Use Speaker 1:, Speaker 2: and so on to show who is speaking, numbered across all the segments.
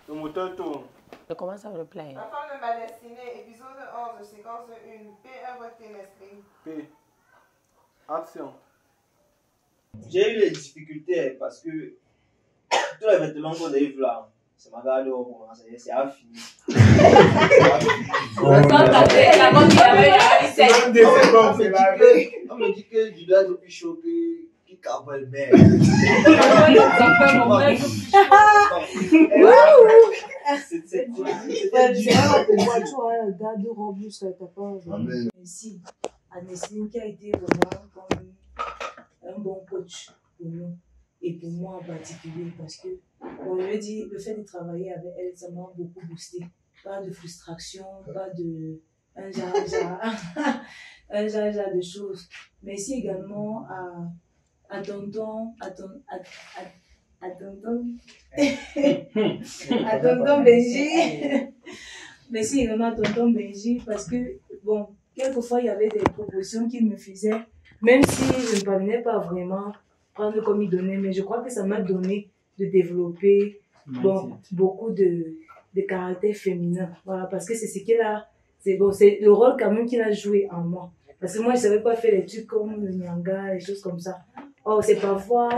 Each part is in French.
Speaker 1: Le moteur tourne.
Speaker 2: Je commence à replay.
Speaker 3: La femme de ma destinée, épisode 11, séquence 1, P1 votre trimestre.
Speaker 1: P. Action.
Speaker 4: J'ai eu les difficultés parce que tous les vêtements qu'on a eu là, c'est ma garde au moment, c'est affini. On me dit que je dois être plus chaud que Cabal Mère. C'était dur.
Speaker 5: Tu vois, la garde-robe, jusqu'à ta part. Merci à Nestlé qui a été vraiment comme un bon coach pour nous et pour moi en particulier parce que, bon, je veux dire, le fait de travailler avec elle, ça m'a beaucoup boosté. Pas de frustration, pas de un genre de choses. Merci également à tonton Benji. Merci également à tonton Benji parce que, bon, quelquefois il y avait des propositions qu'il me faisait, même si je ne parvenais pas vraiment prendre comme il donnait, mais je crois que ça m'a donné de développer beaucoup de caractère féminin. Voilà, parce que c'est ce qu'il a, c'est le rôle quand même qu'il a joué en moi. Parce que moi, je ne savais pas faire les trucs comme le nyanga, les choses comme ça. Oh, c'est parfois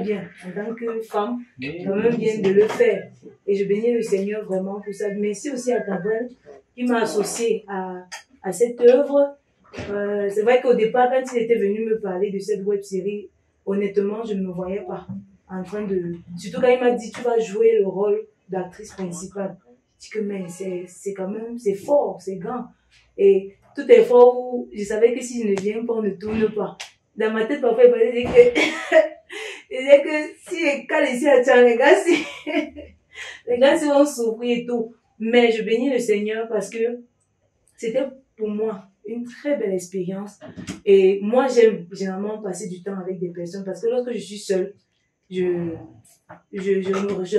Speaker 5: bien, en tant que femme, quand même bien de le faire. Et je bénis le Seigneur vraiment pour ça. Merci aussi à Gabriel qui m'a associé à cette œuvre. C'est vrai qu'au départ, quand il était venu me parler de cette web-série, honnêtement, je ne me voyais pas en train de... Surtout quand il m'a dit, tu vas jouer le rôle d'actrice principale. Je dis que, mais c'est quand même, c'est fort, c'est grand. Et tout est fort où je savais que si je ne viens pas, on ne tourne pas. Dans ma tête, parfois, il disait que si les cas ici à Tchang, les gars, si vont souffrir et tout. Mais je bénis le Seigneur parce que c'était pour moi une très belle expérience. Et moi, j'aime généralement passer du temps avec des personnes parce que lorsque je suis seule, je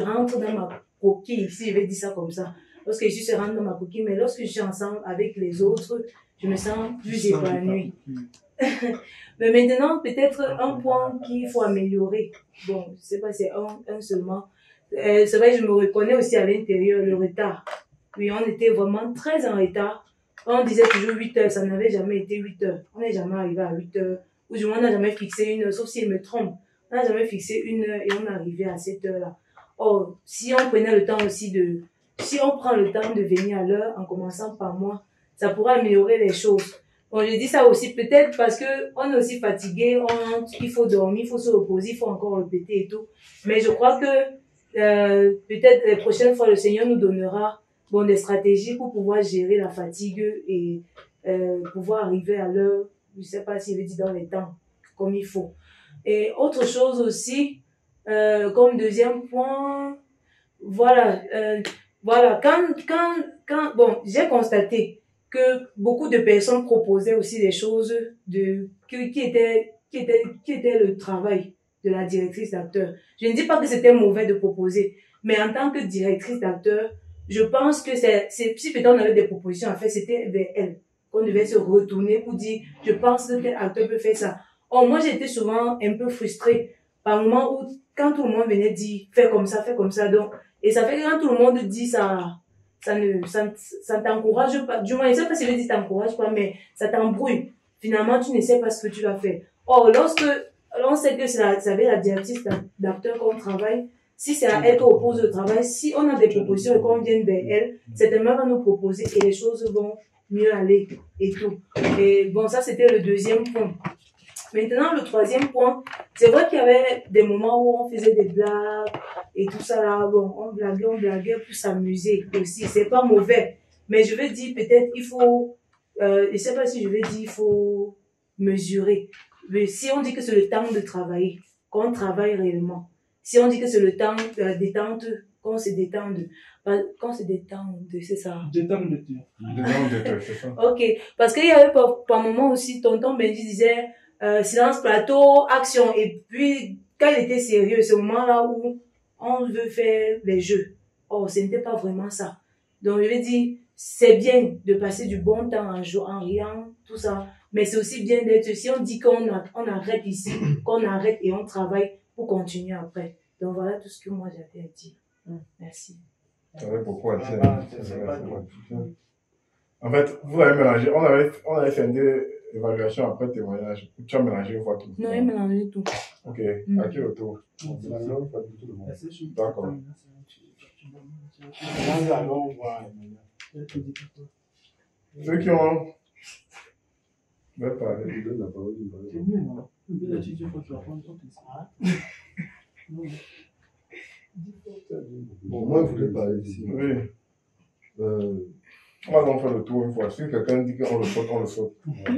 Speaker 5: rentre dans ma coquille, si je vais dire ça comme ça. Lorsque je suis seule, je rentre dans ma coquille, mais lorsque je suis ensemble avec les autres, je me sens plus épanouie. Mais maintenant, peut-être un point qu'il faut améliorer. Bon, je sais pas, c'est un seulement. C'est vrai, je me reconnais aussi à l'intérieur, le retard. Oui, on était vraiment très en retard. On disait toujours 8 heures, ça n'avait jamais été 8 heures. On n'est jamais arrivé à 8 heures. Ou du moins, on n'a jamais fixé une heure, sauf s'il me trompe. On n'a jamais fixé une heure et on est arrivé à cette heure-là. Or, si on prenait le temps aussi si on prend le temps de venir à l'heure, en commençant par moi, ça pourrait améliorer les choses. Bon, je dis ça aussi peut-être parce que on est aussi fatigué, il faut dormir, il faut se reposer, il faut encore répéter et tout. Mais je crois que peut-être les prochaines fois, le Seigneur nous donnera des stratégies pour pouvoir gérer la fatigue et pouvoir arriver à l'heure, je sais pas s'il veut dire dans les temps, comme il faut. Et autre chose aussi, comme deuxième point, voilà, bon, j'ai constaté que beaucoup de personnes proposaient aussi des choses qui étaient le travail de la directrice d'acteur. Je ne dis pas que c'était mauvais de proposer, mais en tant que directrice d'acteur, je pense que si peut-être on avait des propositions à faire, c'était vers elle qu'on devait se retourner pour dire, je pense que tel acteur peut faire ça. Or, moi, j'étais souvent un peu frustrée par le moment où, quand tout le monde venait dire, fais comme ça, donc, et ça fait que quand tout le monde dit ça t'encourage pas, du moins, je sais pas si je dis t'encourage pas, mais ça t'embrouille. Finalement, tu ne sais pas ce que tu vas faire. Or, lorsque on sait que c'est avec la directrice d'acteur qu'on travaille, si c'est à elle qu'on pose le travail, si on a des propositions et qu'on vient vers elle, certainement va nous proposer et les choses vont mieux aller et tout. Et bon, ça c'était le deuxième point. Maintenant, le troisième point, c'est vrai qu'il y avait des moments où on faisait des blagues et tout ça là, bon, on blaguait pour s'amuser aussi. C'est pas mauvais. Mais je veux dire, peut-être, il faut, je sais pas si je veux dire, il faut mesurer. Mais si on dit que c'est le temps de travailler, qu'on travaille réellement. Si on dit que c'est le temps de la détente, qu'on se détende. C'est ça.
Speaker 1: Détendre-toi, c'est ça.
Speaker 5: Ok. Parce qu'il y avait par moment aussi, tonton Benji disait, silence plateau, action. Et puis, quand il était sérieux, ce moment-là où on veut faire les jeux. Oh, ce n'était pas vraiment ça. Donc, je vais dire, c'est bien de passer du bon temps en jouant, en riant, tout ça. Mais c'est aussi bien d'être, si on dit qu'on arrête ici, qu'on arrête et on travaille pour continuer après. Donc, voilà tout ce que moi j'avais à dire. Merci.
Speaker 1: Ça avait beaucoup à dire. En fait, vous avez mélangé, on avait fait une évaluation après témoignage. Tu as mélangé une fois tout.
Speaker 5: Non, il mélangeait tout.
Speaker 1: Ok, à qui retour? D'accord. Ceux qui ont... Je vais parler.
Speaker 2: Bon, moi, je voulais parler ici.
Speaker 1: Oui. On va donc faire le tour une fois. Si quelqu'un dit qu'on le saute, on le saute.
Speaker 2: Ok.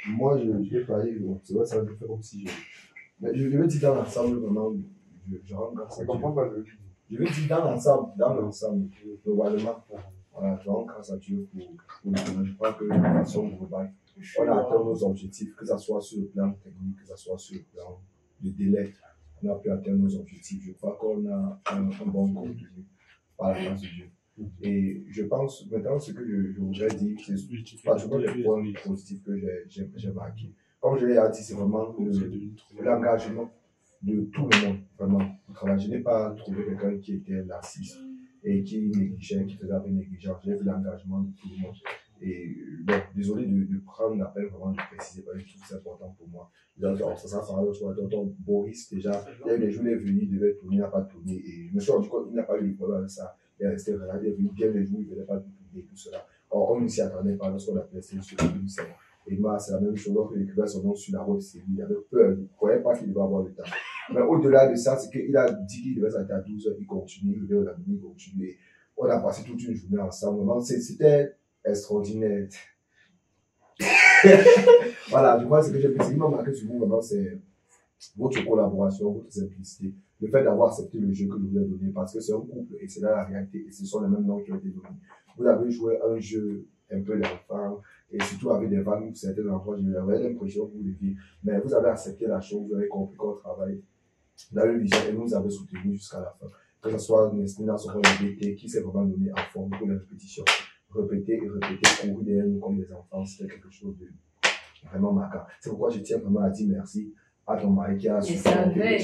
Speaker 2: Moi, je vais parler, bon, c'est vrai, ça va me faire comme si je. Mais je vais dire dans l'ensemble, vraiment, je rentre grâce à Dieu. Je vais dire dans l'ensemble, globalement, voilà, je rentre grâce à Dieu pour le temps. Je crois que de façon globale, on a atteint nos objectifs, que ce soit sur le plan technique, que ce soit sur le plan de délai. On a pu atteindre nos objectifs. Je crois qu'on a un bon contenu par la grâce de Dieu. Et je pense, maintenant, ce que je voudrais dire, c'est pratiquement les points positifs que j'ai marqués. Comme je l'ai dit, c'est vraiment l'engagement de tout le monde, vraiment, au travail. Je n'ai pas trouvé quelqu'un qui était narcisse et qui négligeait, qui faisait avec négligence. J'ai vu l'engagement de tout le monde. Et bon, désolé de prendre l'appel, vraiment de préciser, parce que je trouve que c'est important pour moi. Donc, ça sera l'autre tonton Boris, déjà, il y a eu des jours, il est venu, il devait tourner, il n'a pas tourné. Et je me suis rendu compte qu'il n'a pas eu de problème avec ça. Il est resté regardé, il est venu bien les jours, il ne venait pas tourner, tout cela. Or, on ne s'y attendait pas lorsqu'on a placé sur le lycée. Et moi, c'est la même chose, lorsque écrivait son nom sur la route, il avait peur, il ne croyait pas qu'il devait avoir le temps. Mais au-delà de ça, c'est qu'il a dit qu'il devait s'arrêter à 12 heures, il continue, il devait il continue. On a passé toute une journée ensemble. Vraiment, c'était extraordinaire. Voilà, je crois que ce que j'ai précisément marqué sur vous, vraiment, c'est votre collaboration, votre simplicité. Le fait d'avoir accepté le jeu que je vous ai donné, parce que c'est un couple et c'est là la réalité, et ce sont les mêmes noms qui ont été donnés. Vous avez joué un jeu un peu d'enfant, et surtout avec des vannes où certains enfants, j'avais l'impression que vous deviez, mais vous avez accepté la chose, vous avez compris qu'on travaille dans une vision et nous vous avez soutenu jusqu'à la fin. Que ce soit Nestlé, son rôle de BT, qui s'est vraiment donné à fond pour les répétitions. Répéter et répéter, courir derrière nous comme des enfants, c'était quelque chose de vraiment marquant. C'est pourquoi je tiens vraiment à dire merci à ton mari qui a
Speaker 5: Je savais.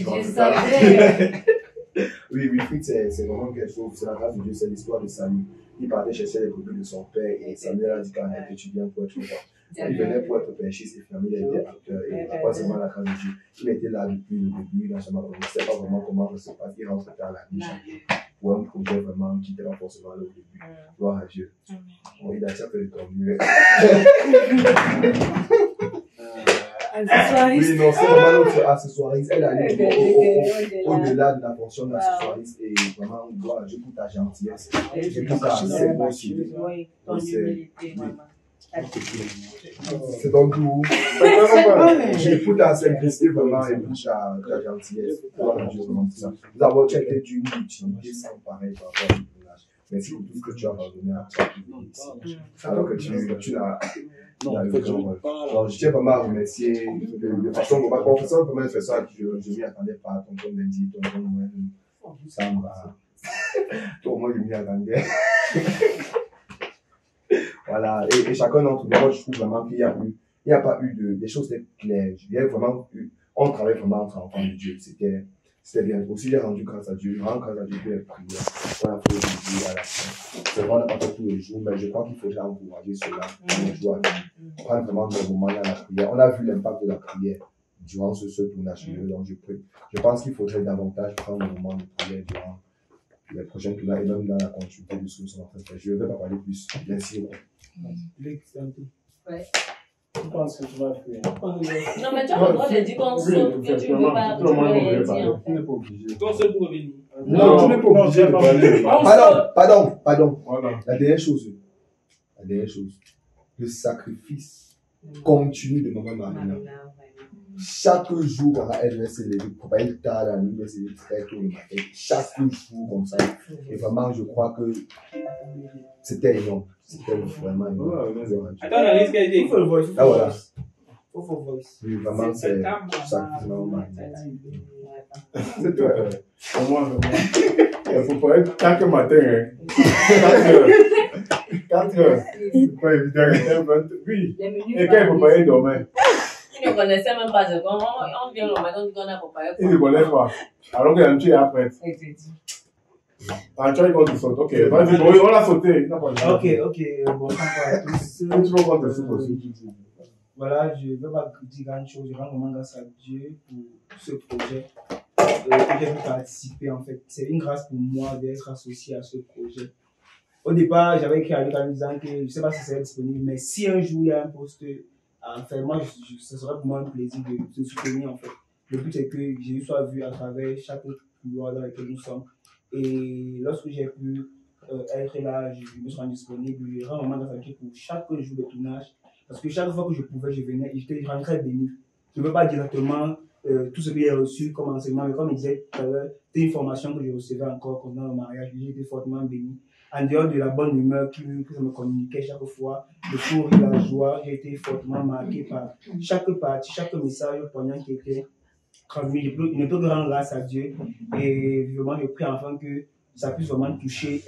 Speaker 2: Oui, Wilfried, c'est vraiment quelque chose, c'est la grâce de Dieu, c'est l'histoire de Samuel. Il partait chercher les brebis de son père et Samuel a dit quand même que tu viens pour être roi. Il venait pour être pêchiste et finalement il a été acteur et après c'est vraiment la grâce de Dieu. Il était là depuis le début, il n'a jamais ne savait pas vraiment comment ça se passe. Il rentre à la nuit pour un projet vraiment qui n'était pas forcément là au début. Gloire à Dieu. Bon, il a déjà fait le temps mieux. Oui, non, c'est vraiment notre accessoiriste. Elle allait au-delà de la fonction d'accessoiriste et vraiment, gloire à Dieu pour ta gentillesse. Et pour ta simplicité.
Speaker 6: Oui, ton humilité, maman.
Speaker 2: C'est ton tour. Et pour ta simplicité, vraiment, et pour ta gentillesse. Gloire à Dieu, vraiment, pour ça. Nous avons été d'une utilité sans pareil par rapport à notre âge. Merci pour tout ce que tu as pardonné à toi. Alors que tu l'as. Alors, je tiens vraiment à remercier de façon globale. Bon, c'est vraiment une personne à qui je m'y attendais pas. Tonton Benji, tonton Noël, Samba. Tout moi, je m'y attendais. Voilà. Et chacun d'entre nous, je trouve vraiment qu'il n'y a pas eu des choses claires. Il y a vraiment eu, on travaille vraiment entre enfants de Dieu. C'était bien. Aussi, j'ai rendu grâce à Dieu. Je rends grâce à Dieu pour les prières. On a fait des prières à la fin. C'est vrai, on n'a pas fait tous les jours, mais je crois qu'il faudrait encourager cela. Prendre vraiment des moments dans la prière. On a vu l'impact de la prière durant ce tournage. Donc, je pense qu'il faudrait davantage prendre des moments de prière durant les prochains tournages et même dans la continuité de ce que nous sommes en train de faire. Je ne vais pas parler plus. Merci beaucoup.
Speaker 6: Ouais.
Speaker 1: Je pense que tu vas faire.
Speaker 6: Non, mais tu as le droit de dire qu'on saute, que tu ne veux pas, tu ne veux rien dire.
Speaker 1: Tu n'es pas obligé.
Speaker 4: Quand c'est pour revenir.
Speaker 1: Non, tu n'es pas obligé de parler.
Speaker 2: Pardon.
Speaker 1: Voilà.
Speaker 2: La dernière chose, le sacrifice continu de Maman Marina. Chaque jour, elle devait se lever, papa il tard la nuit, elle devait se lever très tôt le matin. Chaque jour comme ça. Et vraiment, je crois que c'était énorme. C'était vraiment énorme.
Speaker 4: Attends, la liste qui a été. Il faut le voir.
Speaker 2: Ah voilà.
Speaker 4: Il faut voir.
Speaker 2: Oui, vraiment, c'est sacrifice Maman Marina.
Speaker 1: C'est toi. Pour moi, il faut pas être chaque matin. 4 heures. C'est pas évident. Oui. Et quand il faut pas être dormir.
Speaker 6: Il ne connaissait même pas ce qu'on on vient le matin, on a préparé.
Speaker 1: Il ne connaît pas. Alors que tu es après. Ah, tu as quand tu sautes. Ok, vas-y, bon, on l'a sauté.
Speaker 7: Ok, bonsoir à tous.
Speaker 1: Tu peux quand tu sautes aussi.
Speaker 7: Voilà, je ne veux pas dire grand chose. Je rends vraiment grâce à Dieu pour ce projet que j'ai pu participer en fait. C'est une grâce pour moi d'être associé à ce projet. Au départ, j'avais écrit à Luc en disant que je ne sais pas si c'est disponible, mais si un jour il y a un poste à faire, moi, ce serait pour moi un plaisir de soutenir en fait. Le but est que Jésus soit vu à travers chaque couloir dans lequel nous sommes. Et lorsque j'ai pu être là, je me suis rendu disponible. Je rends vraiment grâce à Dieu pour chaque jour de tournage. Parce que chaque fois que je pouvais, je venais et j'étais très béni. Je ne veux pas directement tout ce que j'ai reçu comme enseignement, mais comme je disais tout à l'heure, c'était une formation que je recevais encore concernant le mariage. J'ai été fortement béni. En dehors de la bonne humeur que ça me communiquait chaque fois, le cours et la joie, j'ai été fortement marqué par chaque partie, chaque message poignant qui était transmis. Je ne peux que rendre grâce à Dieu et vraiment je prie enfin que ça puisse vraiment toucher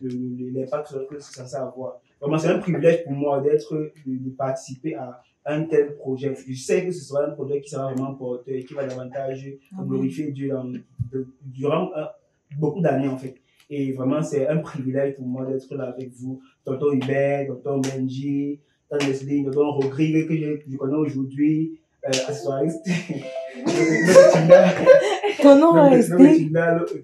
Speaker 7: l'impact que c'est censé avoir. Vraiment, c'est un privilège pour moi de participer à un tel projet. Je sais que ce sera un projet qui sera vraiment porteur et qui va davantage glorifier Dieu durant beaucoup d'années en fait. Et vraiment, c'est un privilège pour moi d'être là avec vous. Tonton Hubert, tonton Benji, tonton Leslie, tonton Rodrigue que je connais aujourd'hui, accessoiriste.
Speaker 5: Ton nom est resté.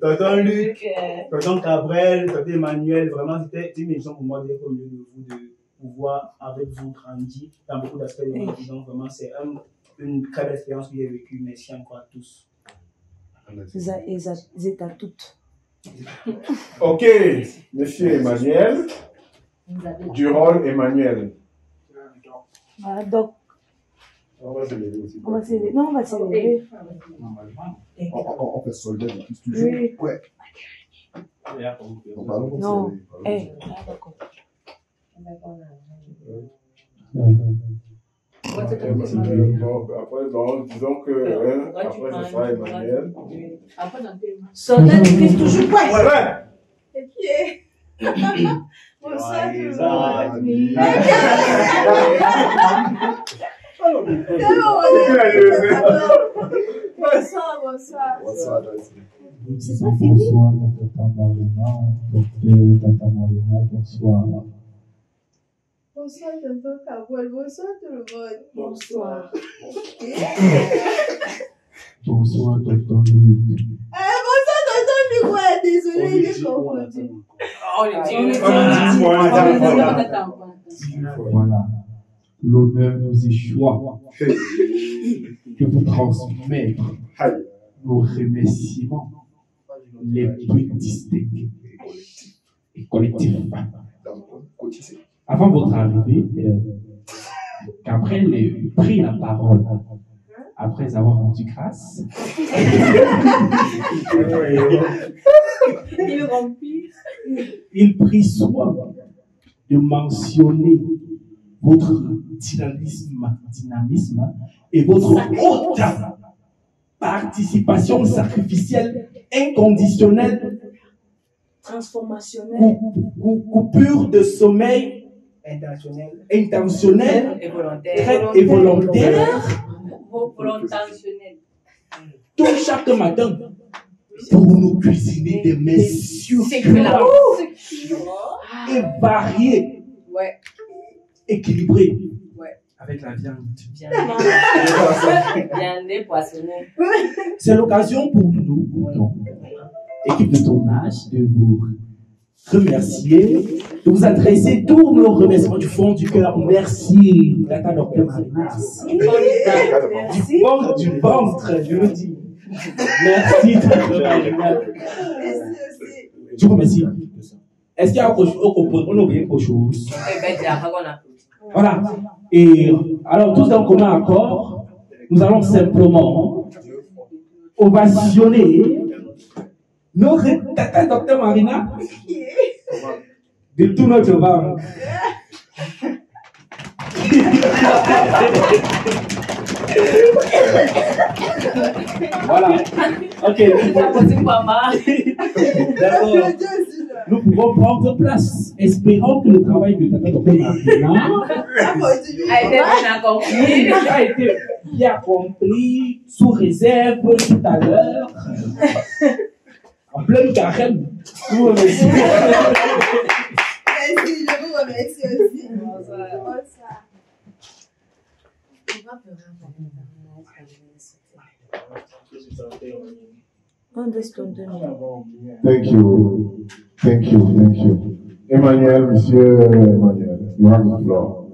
Speaker 7: Tonton Luc, tonton Cabrel, tonton Emmanuel. Vraiment, c'était une émission pour moi d'être au milieu de vous, de pouvoir avec vous grandir dans beaucoup d'aspects de ma vie. Donc, vraiment, c'est une très belle expérience que j'ai vécue. Merci encore à tous.
Speaker 5: Vous à toutes.
Speaker 1: Ok, monsieur Emmanuel. Du rôle Emmanuel.
Speaker 5: Voilà, donc.
Speaker 1: On va se lever aussi.
Speaker 5: On va se lever. Non, on va se lever.
Speaker 2: On fait soldat de plus toujours.
Speaker 5: Oui.
Speaker 2: Ouais.
Speaker 5: Non. D'accord.
Speaker 1: Après, disons que après, ce sera Emmanuel.
Speaker 5: Soldat de Christ toujours pas.
Speaker 1: Ouais.
Speaker 3: Et qui est bonsoir tout le monde. Bonsoir.
Speaker 5: C'est pas fini.
Speaker 3: Bonsoir tonton Kabouel. Bonsoir tout le monde.
Speaker 5: Bonsoir.
Speaker 8: Bonsoir, tonton Louis.
Speaker 3: Bonsoir tonton Luc. Ouais, désolé, j'ai confondu.
Speaker 8: Voilà. L'honneur nous échoit de vous transmettre nos remerciements les plus distincts et collectifs. Avant votre arrivée, Gabriel prit la parole après avoir rendu grâce. Il prit soin de mentionner votre dynamisme et votre haute participation sacrificielle inconditionnelle,
Speaker 5: Transformationnelle,
Speaker 8: coupure de sommeil intentionnelle et volontaire, tout chaque matin pour nous cuisiner des mets succulents et variés, équilibrés, avec la viande. C'est l'occasion pour nous, équipe de tournage, de vous remercier, de vous adresser tous nos remerciements du fond du cœur. Merci, Tata Dr Marina. Du ventre, je le dis. Merci, Tata Marina. Je vous remercie. Est-ce qu'il y a autre chose? On a oublié autre chose. Voilà. Et alors, tous en commun accord, nous allons simplement ovationner notre Tata Dr Marina de tout notre ventre. Voilà. Ok. D'accord. Nous pouvons prendre place. Espérons que le travail de Tata Dr Marina a été bien accompli sous réserve tout à l'heure. En pleine carême. Je vous remercie.
Speaker 3: Merci, je vous remercie aussi.
Speaker 1: Thank you. Thank you. Thank you. Emmanuel, Monsieur Emmanuel, you have the floor.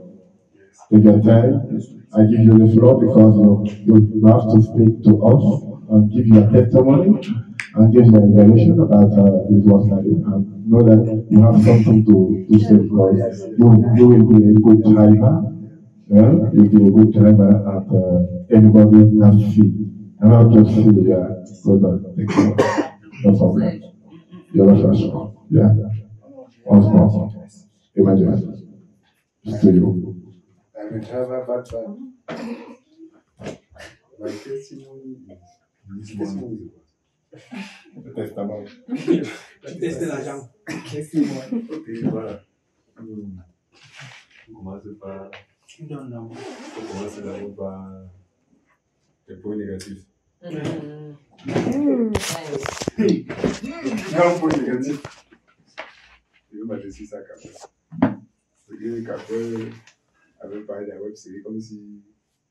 Speaker 1: Take your time. I give you the floor because you have to speak to us and give your testimony and give your evaluation about this was study and know that you have something to say because you will be a good driver. Yeah? You'll be a good driver and everybody has to see. And I'll just see good. Thank you. No problem. You're the first one. Yeah. Once more. Emmanuel. Just to you.
Speaker 2: I'm a driver, but my testimony is this morning.
Speaker 1: Le testament.
Speaker 7: Tu testes l'argent.
Speaker 2: Ok, voilà. On commence par.
Speaker 7: Non.
Speaker 2: On commence d'abord par les points négatifs. Un point négatif. Je vais m'adresser ça à Capel. C'est que Capel avait parlé de la web série comme s'il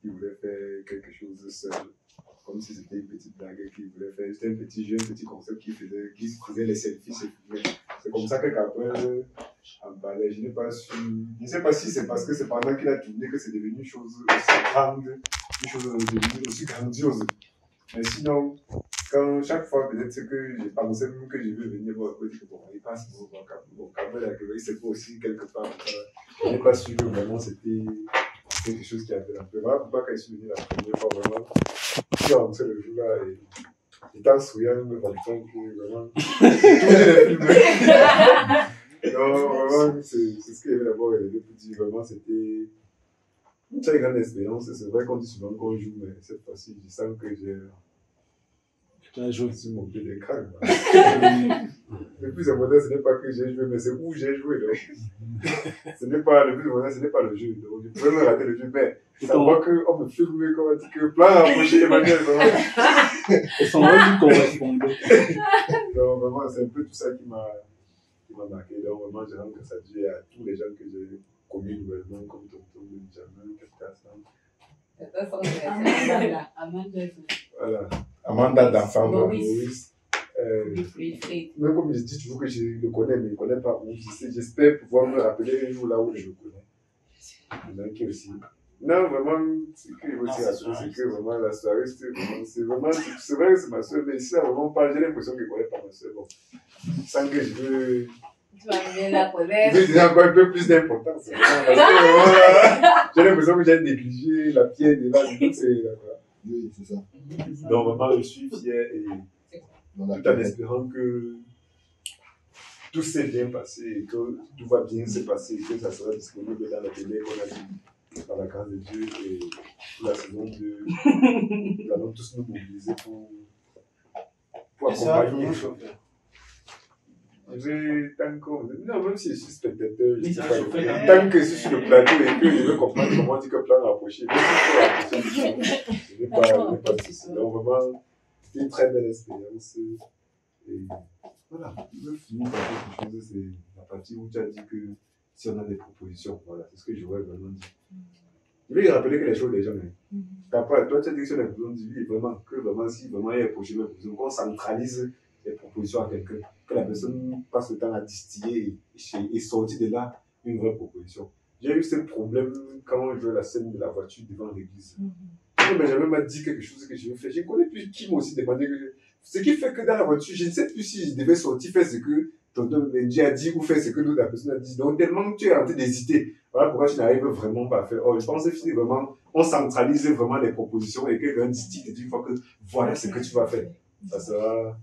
Speaker 2: voulait faire quelque chose de seul. Comme si c'était une petite blague qu'il voulait faire. C'était un petit jeu, un petit concept qu'il faisait les selfies. C'est comme ça que Capel en parlait. Je n'ai pas su. Je ne sais pas si c'est parce que c'est pendant qu'il a tourné que c'est devenu une chose aussi grande, une chose devenue aussi grandiose. Mais sinon, chaque fois, peut-être que j'ai pensé même que je vais venir voir, je dis que bon, il passe bon, Capel a créé, c'est pas aussi quelque part. Je n'ai pas su que vraiment c'était quelque chose qui avait un peu. Voilà pourquoi quand je suis venu la première fois, vraiment, je suis rentré le jour-là et j'étais en souriant, je me rendais compte que vraiment, tout est filmé. Non, vraiment, c'est ce qu'il y avait d'abord élevé pour dire, vraiment, c'était une très grande expérience. C'est vrai qu'on dit souvent qu'on joue, mais cette fois-ci, je sens que j'ai un jour sur mon pied d'écran. Le plus important, ce n'est pas que j'ai joué, mais c'est où j'ai joué. Donc. Ce n'est pas le plus important, ce n'est pas le jeu. Donc, je pouvais me rater le jeu, mais savoir qu'on me filme, comment dire que plein rapproché Emmanuel, vraiment.
Speaker 8: Et son rôle correspondait.
Speaker 2: Donc, vraiment, c'est un peu tout ça qui m'a marqué. Donc, vraiment, je rends grâce à Dieu et à tous les gens que j'ai connus nouvellement, comme Tonton, Benjamin, Captain. Voilà.
Speaker 1: Amanda d'ensemble.
Speaker 6: Maurice.
Speaker 2: Même comme je dis toujours que je le connais, mais je ne connais pas où. J'espère pouvoir me rappeler un jour là où je le connais. Donc, aussi. Non, vraiment, ce que je veux dire à tous, c'est que vraiment la soirée, c'est vrai que c'est ma soeur, mais ici, là, vraiment pas, j'ai l'impression que je ne connais pas ma soeur. Bon, sans que je veux.
Speaker 6: Tu vas bien la
Speaker 2: Je veux donner encore un peu plus d'importance. J'ai l'impression que j'ai négligé la pierre de là. Oui, c'est ça.
Speaker 1: Donc vraiment, je suis fier et tout en espérant que tout s'est bien passé, que tout va bien se passer, que ça sera disponible dans la télé qu'on a dit par la grâce de Dieu et pour la saison 2. Nous allons tous nous mobiliser pour accompagner. Non, même si je suis spectateur, tant que je suis sur le plateau et que je veux comprendre comment on dit que plan rapproché, je n'ai pas de souci. Donc vraiment, c'était une très belle expérience. Et voilà, je veux finir par quelque chose, c'est la partie où tu as dit que si on a des propositions, voilà, c'est ce que je voudrais vraiment dire. Je vais rappeler que les choses déjà, mais toi tu as dit que si on a besoin de vie, vraiment, que vraiment, si vraiment il y a des propositions, qu'on centralise les propositions à quelqu'un, que la personne passe le temps à distiller et sortir de là une vraie proposition. J'ai eu ce problème quand je jouais la scène de la voiture devant l'église. Benjamin m'a dit quelque chose que je vais faire. Je ne connais plus qui m'a aussi demandé. Ce qui fait que dans la voiture, je ne sais plus si je devais sortir, faire ce que tonton Benji a dit ou faire ce que l'autre personne a dit. Donc, tellement que tu es en train d'hésiter. Voilà pourquoi je n'arrive vraiment pas à faire. Je pense que vraiment, on centralise vraiment les propositions et quelqu'un distille et dit une fois que voilà ce que tu vas faire. Ça sera.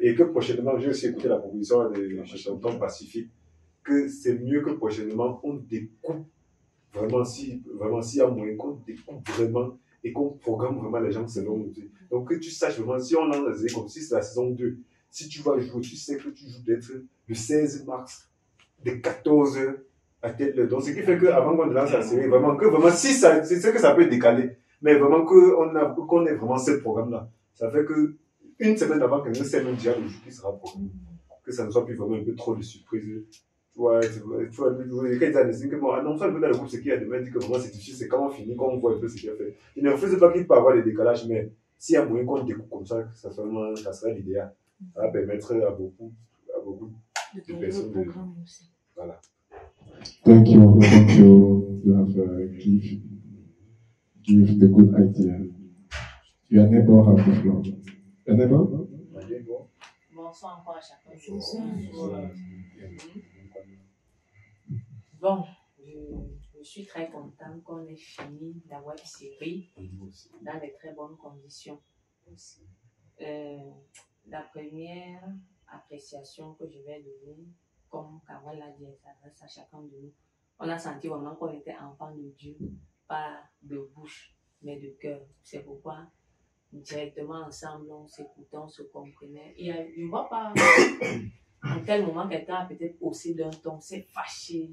Speaker 1: Et que prochainement, j'ai aussi écouté la proposition de Tonton Pacifique, que c'est mieux que prochainement, on découpe vraiment, s'il y a moyen qu'on découpe vraiment et qu'on programme vraiment les gens selon nous. Donc que tu saches vraiment, si on lance comme si c'est la saison 2, si tu vas jouer, tu sais que tu joues d'être le 16 mars, de 14h à telle heure. Donc ce qui fait qu'avant qu'on lance la série, vraiment, si ça, c'est que ça peut décaler, mais vraiment qu'on ait vraiment ce programme-là. Ça fait que une semaine avant que nous sait même déjà le jour qui sera programmé. Que ça ne soit plus vraiment un peu trop de surprise. Tu vois, quand ils disent que bon, annonce un peu dans le groupe ce qu'il y a demain, dit que vraiment c'est difficile, c'est quand on finit, quand on voit un peu ce qu'il a fait. Il ne refuse pas qu'il peut avoir des décalages, mais s'il y a moyen qu'on découpe comme ça serait l'idéal. Ça va permettre à beaucoup de personnes de. Voilà.
Speaker 9: Thank you to have give the good idea. Your neighbor have the floor. Your neighbor?
Speaker 6: Bonsoir encore à chacun. Bon, je suis très contente qu'on ait fini la web série dans de très bonnes conditions. La première appréciation que je vais donner, comme Carole l'a dit, ça s'adresse à chacun de nous. On a senti vraiment qu'on était enfant de Dieu, pas de bouche, mais de cœur. C'est pourquoi directement ensemble, on s'écoutait, on se comprenait. Et je ne vois pas en quel moment quelqu'un a peut-être haussé d'un ton, c'est fâché.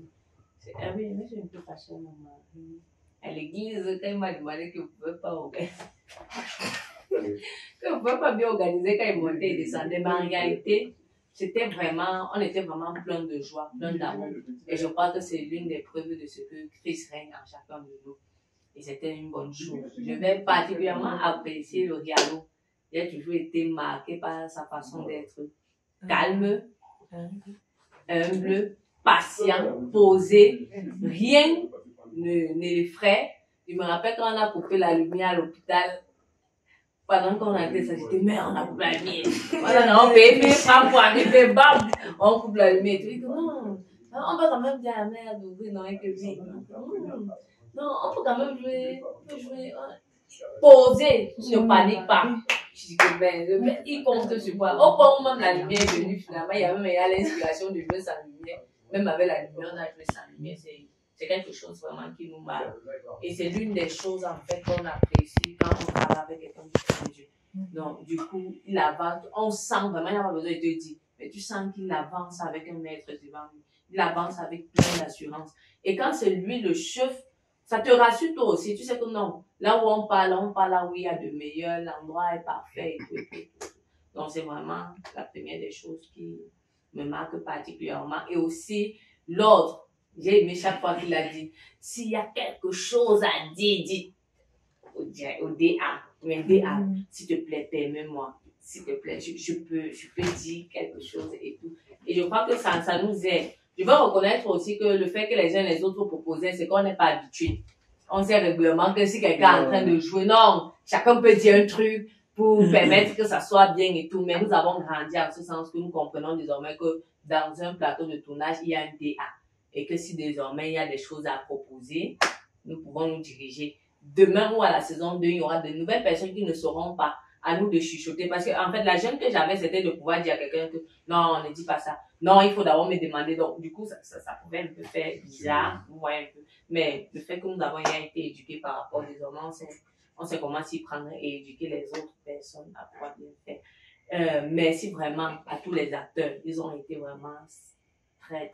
Speaker 6: Ah oui, mais je suis un peu fâchée, maman. À l'église, quand il m'a demandé que vous ne pouvez pas organiser, que vous pouvez pas bien organiser quand il montait et descendait, mais en réalité, on était vraiment plein de joie, plein d'amour. Et je crois que c'est l'une des preuves de ce que Christ règne en chacun de nous. Et c'était une bonne chose. Je vais particulièrement apprécier le Rialo. Il a toujours été marqué par sa façon d'être calme, humble, patient, posé. Rien ne l'effraie. Je me rappelle quand on a coupé la lumière à l'hôpital. Pendant qu'on a été ça, j'étais, mais on a coupé la lumière. On paye 1000 francs pour arriver, bam, on coupe la lumière. Tu dis que non, on va quand même dire à la mère d'ouvrir, non, et que oui. Non, on peut quand même jouer, poser, ne panique pas. Je dis que ben, il compte sur quoi. Au point où même la lumière est venue, finalement, il y a l'inspiration de jouer sans lumière. Même avec la lumière, on a joué sans lumière. C'est quelque chose vraiment qui nous marque. Et c'est l'une des choses, en fait, qu'on apprécie quand on parle avec quelqu'un de Dieu. Donc, du coup, il avance, on sent vraiment, il n'a pas besoin de te dire, mais tu sens qu'il avance avec un maître devant lui. Il avance avec plein d'assurance. Et quand c'est lui le chef, ça te rassure toi aussi. Tu sais que non, là où on parle là où il y a de meilleurs, l'endroit est parfait et tout. Donc, c'est vraiment la première des choses qui me marque particulièrement. Et aussi, l'ordre. J'ai aimé chaque fois qu'il a dit, s'il y a quelque chose à dire, dis au DA. Mais DA, s'il te plaît, permets-moi. S'il te plaît, je peux dire quelque chose et tout. Et je crois que ça nous aide. Je veux reconnaître aussi que le fait que les uns et les autres proposaient, c'est qu'on n'est pas habitué. On sait régulièrement que si quelqu'un est en train de jouer, non, chacun peut dire un truc pour permettre que ça soit bien et tout. Mais nous avons grandi en ce sens que nous comprenons désormais que dans un plateau de tournage, il y a un DA. Et que si désormais il y a des choses à proposer, nous pouvons nous diriger. Demain ou à la saison 2, il y aura de nouvelles personnes qui ne sauront pas à nous de chuchoter. Parce que, en fait, la gêne que j'avais, c'était de pouvoir dire à quelqu'un que non, on ne dit pas ça. Non, il faut d'abord me demander. Donc, du coup, ça pouvait un peu faire bizarre. Vous voyez un peu. Mais le fait que nous avons été éduqués par rapport désormais, on sait comment s'y prendre et éduquer les autres personnes à pouvoir bien faire. Merci vraiment à tous les acteurs. Ils ont été vraiment très.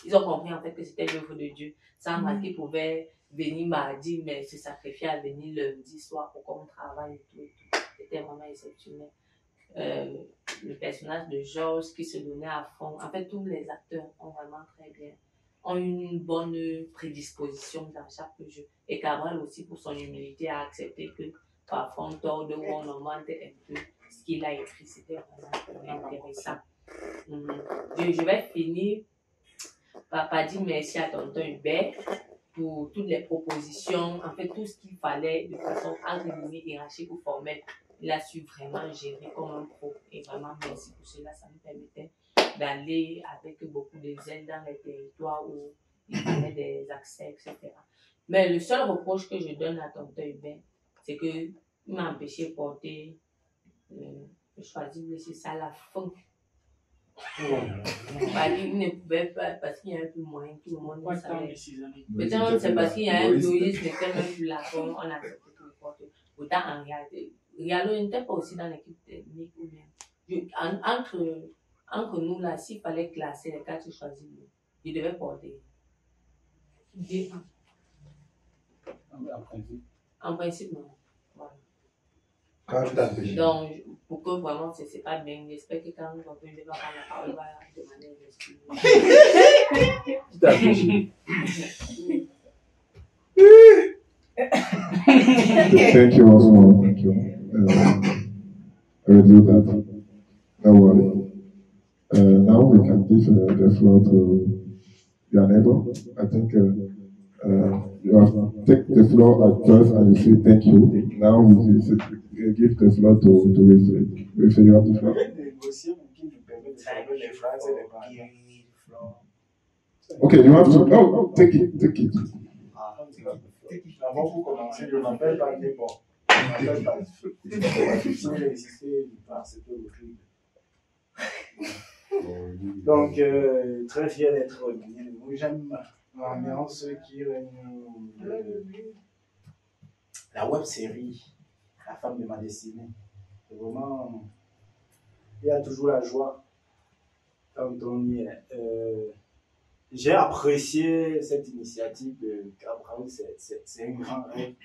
Speaker 6: Ils ont compris en fait que c'était l'œuvre de Dieu. Sandra qui pouvait venir mardi, mais se sacrifier à venir lundi soir pour qu'on travaille et tout. C'était vraiment exceptionnel. Le personnage de Georges qui se donnait à fond. En fait, tous les acteurs ont vraiment très bien, ont une bonne prédisposition dans chaque jeu. Et Cabral aussi, pour son humilité, a accepté que parfois on tord ou on augmente un peu ce qu'il a écrit. C'était vraiment intéressant. Je vais finir par dire merci à tonton Hubert pour toutes les propositions, en fait tout ce qu'il fallait de façon entre guillemets hiérarchique ou formelle. Il a su vraiment gérer comme un pro et vraiment merci pour cela. Ça nous permettait d'aller avec beaucoup de zèle dans les territoires où il y avait des accès, etc. Mais le seul reproche que je donne à tonton Hubert, c'est qu'il m'a empêché de porter, je choisis de laisser ça à la fin. Il ne pouvait pas parce qu'il y a un peu moins, tout le monde ne savait. Peut-être c'est parce qu'il y a un logiste, mais quand même plus là, on a accepté tout le porter. Autant en réalité, Rialo n'était pas aussi dans l'équipe technique ou bien. Entre nous là, s'il fallait classer les quatre choisis, il devait porter. En principe, non. Voilà. Donc, pour que vraiment, c'est pas bien, j'espère que quand on peut devoir prendre la parole, on va demander une excuse.
Speaker 1: Qui t'a empêché?
Speaker 9: Thank you also. Thank you. I will do that. No worry. Now we can give the floor to your neighbor. I think you have to take the floor at first and you say thank you. Now we give the floor to Wilfred. Wilfred, you have the floor. Okay, you have to. No, take it. Take it.
Speaker 2: Avant pour commencer, je m'appelle pas neighbor. Je m'appelle pas. Si j'ai insisté, c'était horrible. Donc, très fier d'être revenu. Moi, j'aime l'ambiance qui règne. La web série, La femme de ma destinée. C'est vraiment. Il y a toujours la joie quand on y est. J'ai apprécié cette initiative de Gabriel, c'est un grand rêve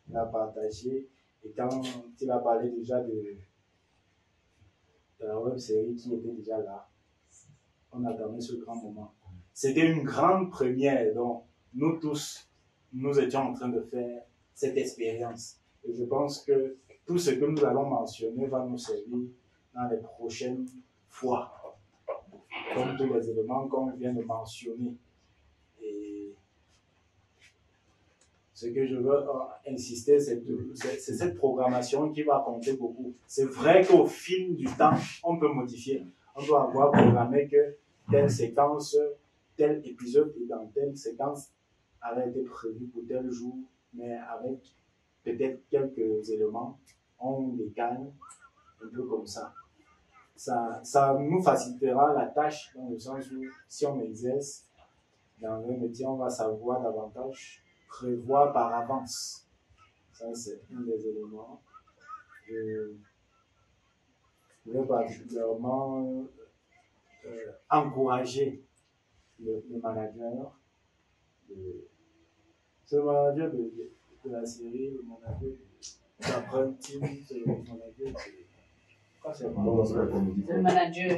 Speaker 2: qu'il a partagé. Et quand il a parlé déjà de la web série qui était déjà là, on attendait ce grand moment. C'était une grande première, donc nous tous, nous étions en train de faire cette expérience. Et je pense que tout ce que nous allons mentionner va nous servir dans les prochaines fois. Comme tous les éléments qu'on vient de mentionner. Et ce que je veux insister, c'est cette programmation qui va compter beaucoup. C'est vrai qu'au fil du temps, on peut modifier. On doit avoir programmé que telle séquence, tel épisode et dans telle séquence avait été prévu pour tel jour, mais avec peut-être quelques éléments, on décale un peu comme ça. Ça nous facilitera la tâche dans le sens où si on exerce dans un métier, on va savoir davantage prévoir par avance. Ça, c'est un des éléments. Je vais particulièrement encourager le manager. Ce manager de la série, le manager d'apprenti, c'est le manager c'est
Speaker 6: le manager.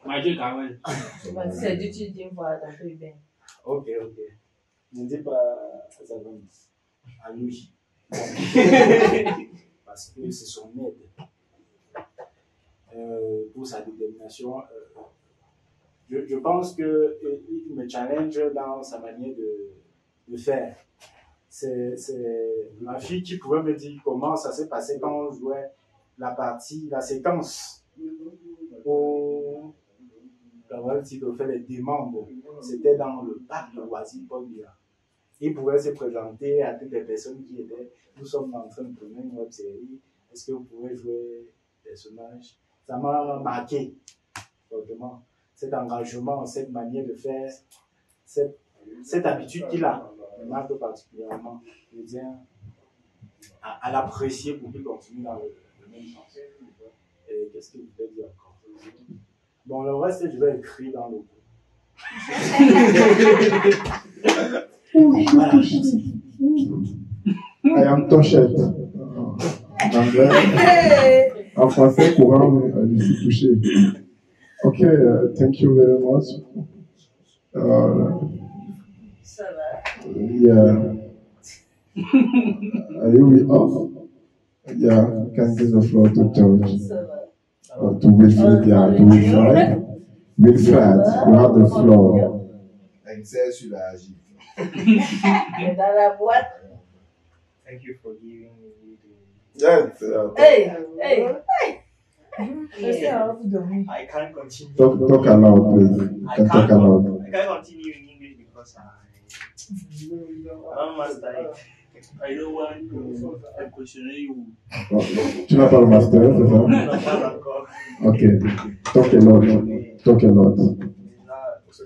Speaker 8: Manager Carmel.
Speaker 6: C'est d'utiliser une fois dans le bien.
Speaker 2: Ok. Ne dis pas à sa femme, à lui. Parce que c'est son aide. Pour sa détermination. Je pense qu'il me challenge dans sa manière de faire. C'est ma fille qui pouvait me dire comment ça s'est passé quand on jouait la séquence où Gabriel Tido fait les demandes. C'était dans le parc de loisirs Paul Biya. Il pouvait se présenter à toutes les personnes qui étaient. Nous sommes en train de tourner une web série. Est-ce que vous pouvez jouer des personnages? Ça m'a marqué fortement. Cet engagement, cette manière de faire, cette habitude qu'il a, me marque particulièrement. Je veux dire, à l'apprécier pour qu'il continue dans le même sens. Et qu'est-ce qu'il peut dire encore? Bon, le reste, je vais écrire dans le groupe.
Speaker 9: I am touched. En anglais, en français courant, je suis touché. Okay, thank you very much.
Speaker 6: Ça va.
Speaker 9: Yeah. Are you off? Yeah, can give the floor to George.
Speaker 6: Ça va.
Speaker 9: To Wilfred, yeah, to Wilfred. Wilfred, you have the floor.
Speaker 2: Excel sur la gifle.
Speaker 6: Mais dans la boîte.
Speaker 4: Thank you for giving me the...
Speaker 9: Yeah.
Speaker 6: Hey.
Speaker 4: I can't continue.
Speaker 9: Talk aloud, please. You can talk aloud.
Speaker 4: I can't continue in English because I don't master it. I don't want to question you.
Speaker 9: Tu n'as pas le master, c'est ça?
Speaker 4: Non, pas encore.
Speaker 9: Ok. Talk a lot.
Speaker 4: Là, je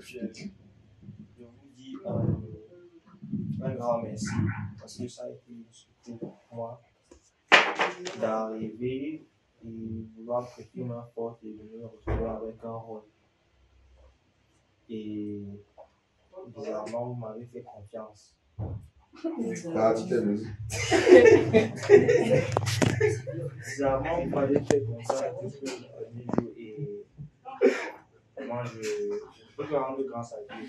Speaker 4: vous dis un grand merci parce que ça a été une surprise pour moi d'arriver et vouloir prêter main forte et de me retrouver avec un rôle. Et bizarrement, vous m'avez fait confiance.
Speaker 2: Ah, tu t'aimes.
Speaker 4: Bizarrement, on m'avait fait comme ça un peu au niveau et moi je peux te rendre grâce à Dieu.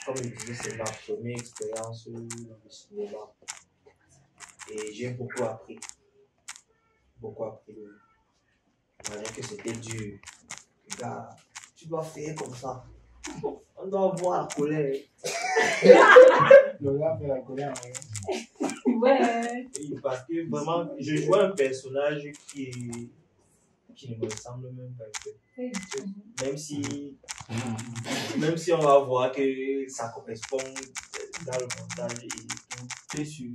Speaker 4: Comme je disais, c'est ma première expérience dans le cinéma et j'ai beaucoup appris. Malgré que c'était dur. Gars, tu dois faire comme ça. On doit voir la colère.
Speaker 7: Le gars fait la colère.
Speaker 5: Ouais.
Speaker 4: Et parce que vraiment, je jouais un personnage qui ne me ressemble même pas un peu. Même si on va voir que ça correspond dans le montage et tout.
Speaker 8: C'est sûr.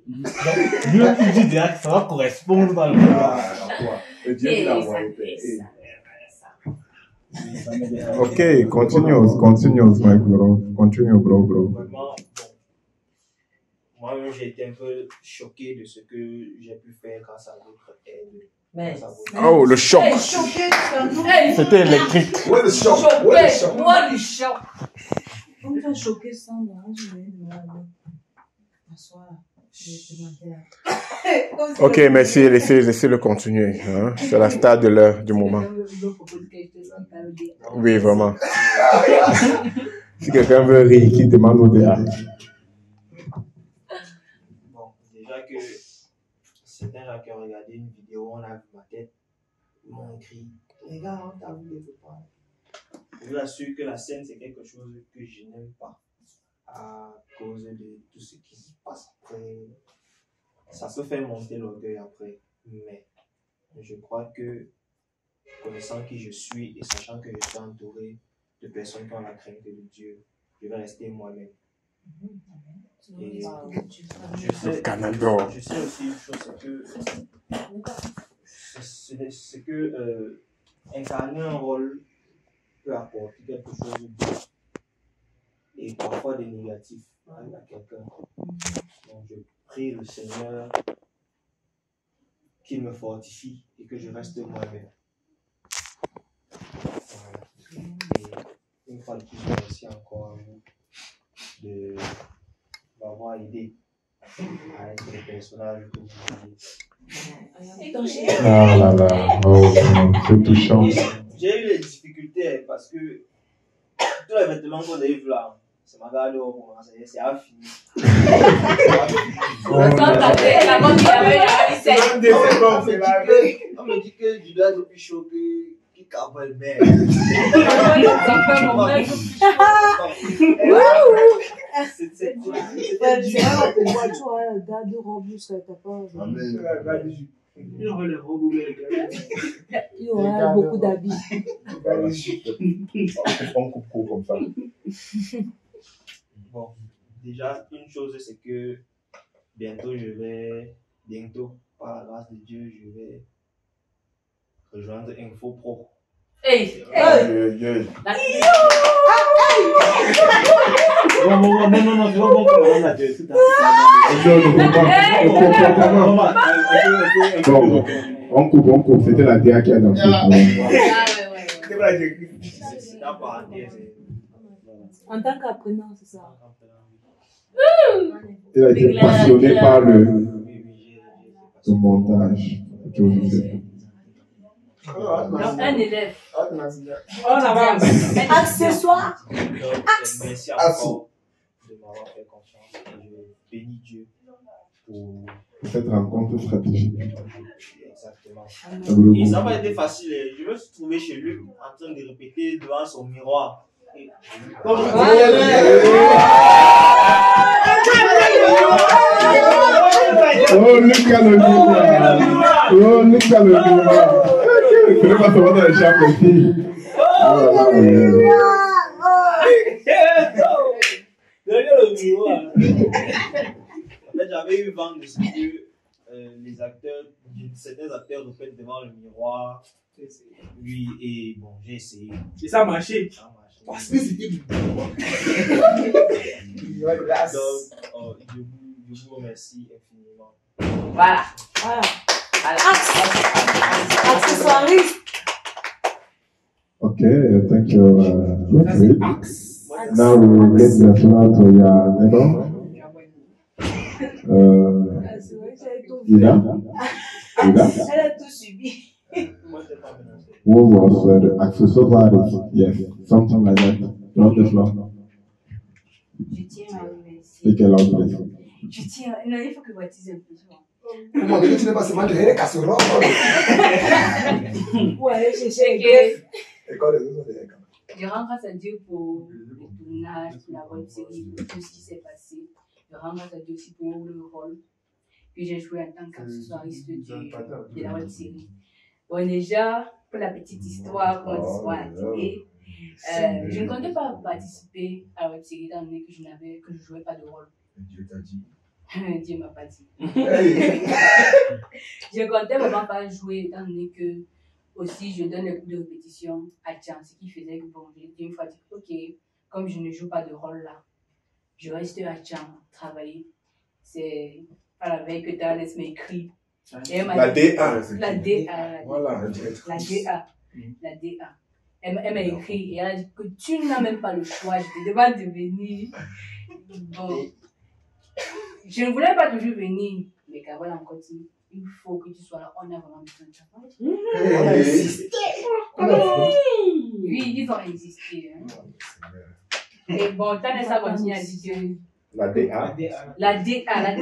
Speaker 8: Dieu qui dit déjà que ça va correspondre dans le montage.
Speaker 1: Dieu qui l'a envoyé.
Speaker 9: Ok, continue, my bro. Continue, bro.
Speaker 4: Vraiment, bon. Moi-même, j'ai été un peu choqué de ce que j'ai pu faire grâce à votre aide.
Speaker 1: Oh, le choc.
Speaker 9: C'était électrique.
Speaker 2: Ouais, le choc.
Speaker 5: On t'a choqué ça, non?
Speaker 1: Ok, merci. Laissez-le continuer. Hein? C'est la star de l'heure, du moment. Oui, vraiment. Si quelqu'un veut rire, qui demande au DA.
Speaker 4: Bon, déjà que certains gens qui ont regardé une vidéo, on a vu ma tête, ils m'ont écrit, les gars, on t'a vu des pas. Je vous assure que la scène, c'est quelque chose que je n'aime pas à cause de tout ce qui se passe après. Ça se fait monter l'orgueil après, mais je crois que connaissant qui je suis et sachant que je suis entouré de personnes qui ont la crainte de Dieu, je vais rester moi-même. Et je sais aussi une chose, c'est que incarner un rôle peut apporter quelque chose de bon et parfois des négatifs à quelqu'un. Donc je prie le Seigneur qu'il me fortifie et que je reste moi-même. Voilà. Et une fois de plus, merci encore à vous de m'avoir aidé à être le personnage que vous voulez.
Speaker 9: Ah là là, oh, c'est touchant.
Speaker 4: J'ai eu des difficultés parce que tous les vêtements qu'on a eu là, c'est ma garde au moment, c'est à finir. On me dit que tu dois être plus chaud qui carbone le maire.
Speaker 5: C'est moi, tu vois, la garde robe, ça t'a pas.
Speaker 7: Il y aura les robes,
Speaker 5: il y aura beaucoup d'habits.
Speaker 1: On coupe comme ça.
Speaker 4: Bon, déjà, une chose, c'est que bientôt, par la grâce de Dieu, je vais rejoindre Info Pro.
Speaker 6: Hey!
Speaker 8: Non, c'est pas bon pour la tête.
Speaker 9: On coupe, c'était la DA qui a dansé.
Speaker 5: En tant qu'apprenant, c'est ça.
Speaker 9: Il a été passionné par le montage.
Speaker 6: Un élève.
Speaker 7: On avance.
Speaker 5: Accessoire.
Speaker 4: Merci encore de m'avoir fait confiance et je bénis Dieu pour
Speaker 9: cette rencontre stratégique.
Speaker 4: Exactement. Et ça n'a pas été facile. Je me suis trouvé chez lui en train de répéter devant son miroir.
Speaker 9: Oh, look at le miroir. Oh, look at le miroir. Je ne vais pas se voir dans les chambres des filles.
Speaker 4: Derrière le miroir. En fait, j'avais eu vent de ce que certains acteurs répètent devant le miroir. Oui, et bon, j'ai essayé.
Speaker 7: Et ça a marché. Parce que c'était du bon.
Speaker 4: Donc, je vous remercie infiniment.
Speaker 6: Voilà.
Speaker 5: Accessoiriste.
Speaker 9: Okay, thank you.
Speaker 4: Moi,
Speaker 9: Now we get the floor to your neighbor. Ida?
Speaker 5: Elle a tout subi.
Speaker 9: Who was the accessories? Yes, something like that. You have the floor.
Speaker 10: Je tiens à remercier.
Speaker 9: Take a loud place.
Speaker 10: Je tiens. Non, il faut que je baptise un peu.
Speaker 2: Comment tu n'es pas seulement de les casseroles?
Speaker 5: Ouais, c'est
Speaker 10: je rends grâce à Dieu pour le tournage, pour la web série, pour tout ce qui s'est passé. Je rends grâce à Dieu aussi pour le rôle que j'ai joué en tant qu'accessoiriste de la web série. Bon, déjà, pour la petite histoire, pour l'histoire à la télé, je ne comptais pas participer à la web série étant donné que je ne jouais pas de rôle.
Speaker 2: Dieu t'a dit.
Speaker 10: Dieu m'a pas dit. Je comptais vraiment pas jouer étant donné que aussi je donne les coups de répétition à Tian, ce qui faisait que bon, j'ai dit une fois dit ok, comme je ne joue pas de rôle là, je reste à Tian travailler. C'est à la veille que Thalès m'a écrit.
Speaker 1: La DA.
Speaker 10: La DA.
Speaker 1: Voilà.
Speaker 10: La DA. La DA. Elle m'a écrit et elle a dit que tu n'as même pas le choix, je te demande de venir. Bon. Je ne voulais pas toujours venir, mais Carole a encore dit, il faut que tu sois là, on a vraiment besoin de toi.
Speaker 2: On a insisté.
Speaker 10: Oui, ils ont insisté. Hein. Et bon, Thalès a continué à dire que...
Speaker 1: La DA.
Speaker 10: La DA. Elle a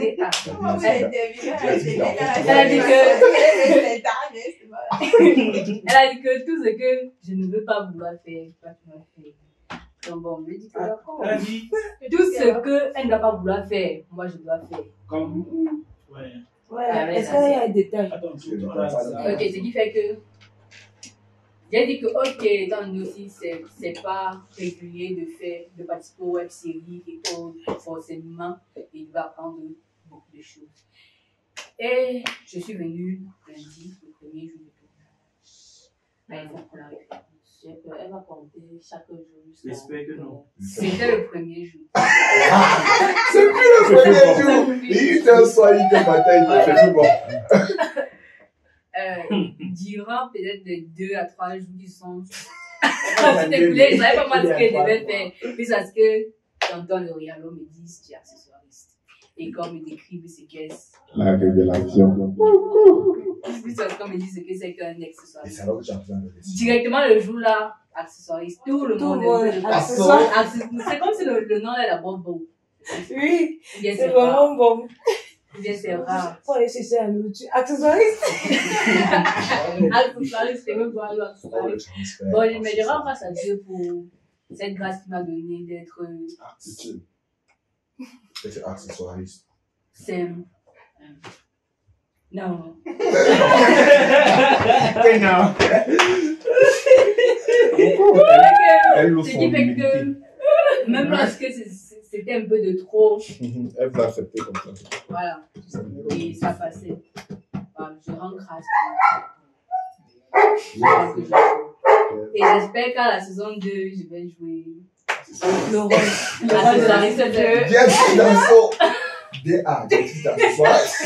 Speaker 10: dit que tout ce que je ne veux pas vouloir faire, toi tu vas faire. Donc bon, on me dit que d'accord. Tout ce qu'elle ne doit pas vouloir faire, moi je dois faire.
Speaker 8: Comme. Ouais.
Speaker 5: Ouais, est-ce qu'il y a un détail?
Speaker 10: Ok, ce qui fait que. J'ai dit que, ok, étant donné aussi, c'est pas régulier de participer aux web séries et autres, forcément, il va apprendre beaucoup de choses. Et je suis venue lundi, le premier jour de tournage. Elle va compter chaque jour.
Speaker 8: J'espère que non.
Speaker 10: C'était le premier jour.
Speaker 2: C'est plus le premier jour. Il était un soir, il était matin, il était bon.
Speaker 10: Durant peut-être les 2 à 3 jours qui sont. C'était écoulé, je ne savais pas moi ce que je devais faire. Puis parce que tonton le Rialo me dit tu es accessoiriste. Et quand me décrivent ce qu'est.
Speaker 9: La révélation.
Speaker 10: Puis parce qu'on me dit ce que c'est qu'un accessoiriste.
Speaker 2: Et c'est là que tu as besoin de réciter.
Speaker 10: Directement le jour là, accessoiriste, tout le monde est
Speaker 5: accessoire.
Speaker 10: C'est comme si le nom est d'abord beau.
Speaker 5: Oui, c'est vraiment bon.
Speaker 10: C'est rare.
Speaker 5: Pour aller chercher un outil. Accessoiriste.
Speaker 10: Accessoiriste, c'est même pour aller accessoiriste. Bon, mais je rends grâce à Dieu pour cette grâce qu'il m'a donnée d'être.
Speaker 2: C'est accessoiriste.
Speaker 10: C'est. Non. Ce qui fait que, même lorsque c'était un peu de trop.
Speaker 1: Elle va accepter comme ça.
Speaker 10: Voilà. Et ça passait. Je rends grâce. Et j'espère qu'à la saison 2, je vais jouer le rôle de la recette.
Speaker 2: Bien sûr, dans son. DA, tu es accessoiriste.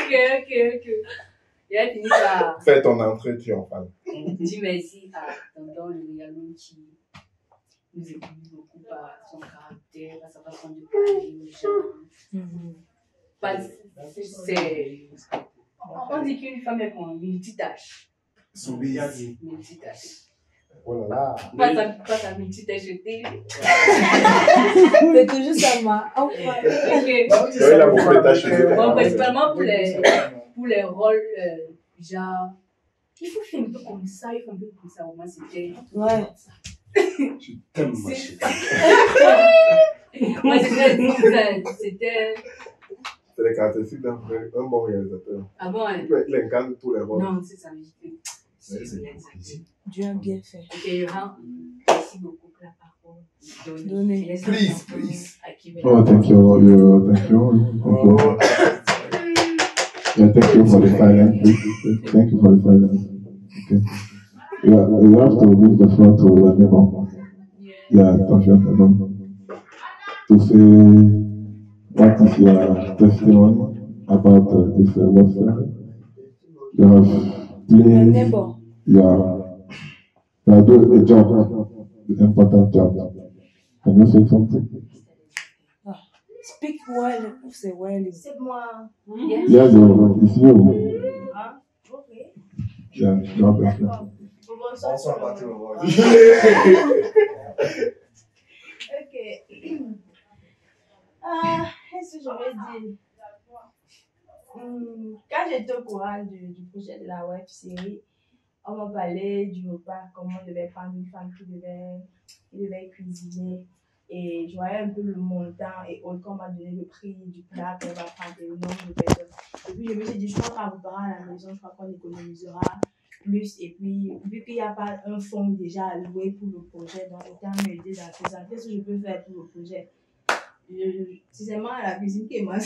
Speaker 10: Ok. J'ai fini par.
Speaker 1: Fais ton entrée triomphale.
Speaker 10: Dis merci à tonton le Rialo qui nous écoute beaucoup par son caractère, par sa façon de parler aux gens. On dit qu'une femme est pour multitâche. Multitâche.
Speaker 1: Oh là là.
Speaker 10: Pas sa multitâche télé.
Speaker 5: C'est toujours ça, moi.
Speaker 1: Il a beaucoup de tâches.
Speaker 10: Bon, principalement pour les rôles, genre, il faut faire un peu comme ça, il faut un peu comme ça. Moi, c'était.
Speaker 5: Ouais.
Speaker 1: Je t'aime, ma chérie.
Speaker 10: Moi, c'était.
Speaker 1: C'est les caractéristiques d'un bon réalisateur.
Speaker 10: Ah bon, hein?
Speaker 1: Il incarne tous les rôles.
Speaker 10: Non, c'est ça.
Speaker 5: Dieu a bien fait.
Speaker 10: Ok, je rends. Merci beaucoup pour la parole.
Speaker 5: Donnez.
Speaker 2: Please.
Speaker 9: Oh, thank you. Yeah, thank you for the silence. Thank you for the silence. Okay. You have to give the floor to your neighbor. Yeah, touch your neighbor. To say what is your testimony about this website. You have played. You are doing a job. the important job. Can you say something?
Speaker 5: Speak well, say well.
Speaker 10: C'est moi.
Speaker 9: Yes, it's you.
Speaker 10: Ah, ok.
Speaker 9: Yeah, God bless you.
Speaker 2: Bonsoir, Patrick.
Speaker 10: Ok. Qu'est-ce que je vais dire? Quand j'étais au courant du projet de la web série, on m'a parlé du repas, comment on devait prendre une femme qui devait cuisiner. Et je voyais un peu le montant et autre, on m'a donné le prix du plat qu'on va prendre et le nombre de personnes. Et puis je me suis dit, je crois qu'en préparant à la maison, je crois qu'on économisera plus. Et puis, vu qu'il n'y a pas un fonds déjà alloué pour le projet, donc autant m'aider dans tout ça. Qu'est-ce que je peux faire pour le projet? C'est seulement à la cuisine qui est ma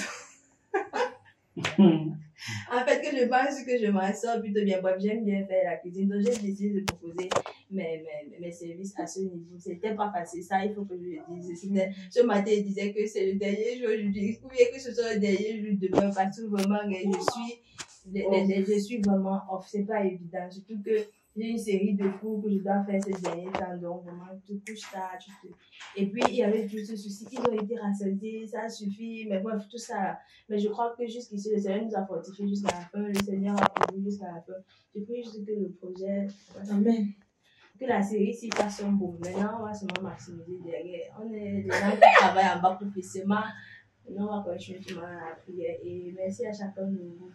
Speaker 10: En fait, que je pense que je m'en sors plutôt bien. Bref, j'aime bien faire la cuisine. Donc, j'ai décidé de proposer mes services à ce niveau. C'était pas facile. Ça, il faut que je le dise. Ce matin, il disait que c'est le dernier jour. Je dis, ou bien que ce soit le dernier jour demain. Parce que vraiment, je suis vraiment off. C'est pas évident. Surtout que j'ai une série de cours que je dois faire ces derniers temps. Donc, vraiment, tu couches tard. Et puis, il y avait tout ce souci. Ils ont été rassasiés. Ça suffit. Mais bref, tout ça. Mais je crois que jusqu'ici, le Seigneur nous a fortifiés jusqu'à la fin. Le Seigneur a pourvu jusqu'à la fin. Je prie juste que le projet. Amen. Que la série s'y fasse un bon. Maintenant, on va seulement maximiser derrière. On est des gens qui travaillent en bas professionnellement. Maintenant, on va continuer tout le monde à la prière. Et merci à chacun de vous.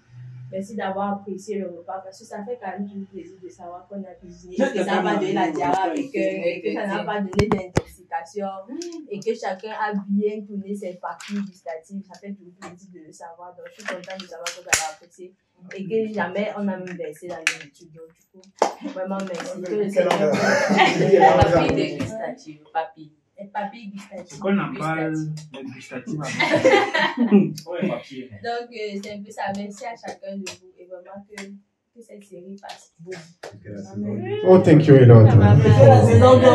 Speaker 10: Merci d'avoir apprécié le repas parce que ça fait quand même toujours plaisir de savoir qu'on a cuisiné et que ça n'a pas donné la diarrhée avec et que ça n'a pas donné d'intoxication et que chacun a bien tourné ses papilles gustatives. Ça fait toujours plaisir de le savoir. Donc, je suis contente de savoir que vous avez apprécié et que jamais on a même versé dans l'étude. Donc, du coup, vraiment merci. Que le Seigneur
Speaker 6: Papilles gustatives, papilles.
Speaker 10: Et papilles gustatives.
Speaker 8: C'est qu'on en parle de gustatives. Ouais, papier.
Speaker 10: Donc, c'est un peu ça. Merci à chacun de vous et vraiment que cette série passe bon.
Speaker 9: Oh, thank you a lot.
Speaker 5: C'est donc un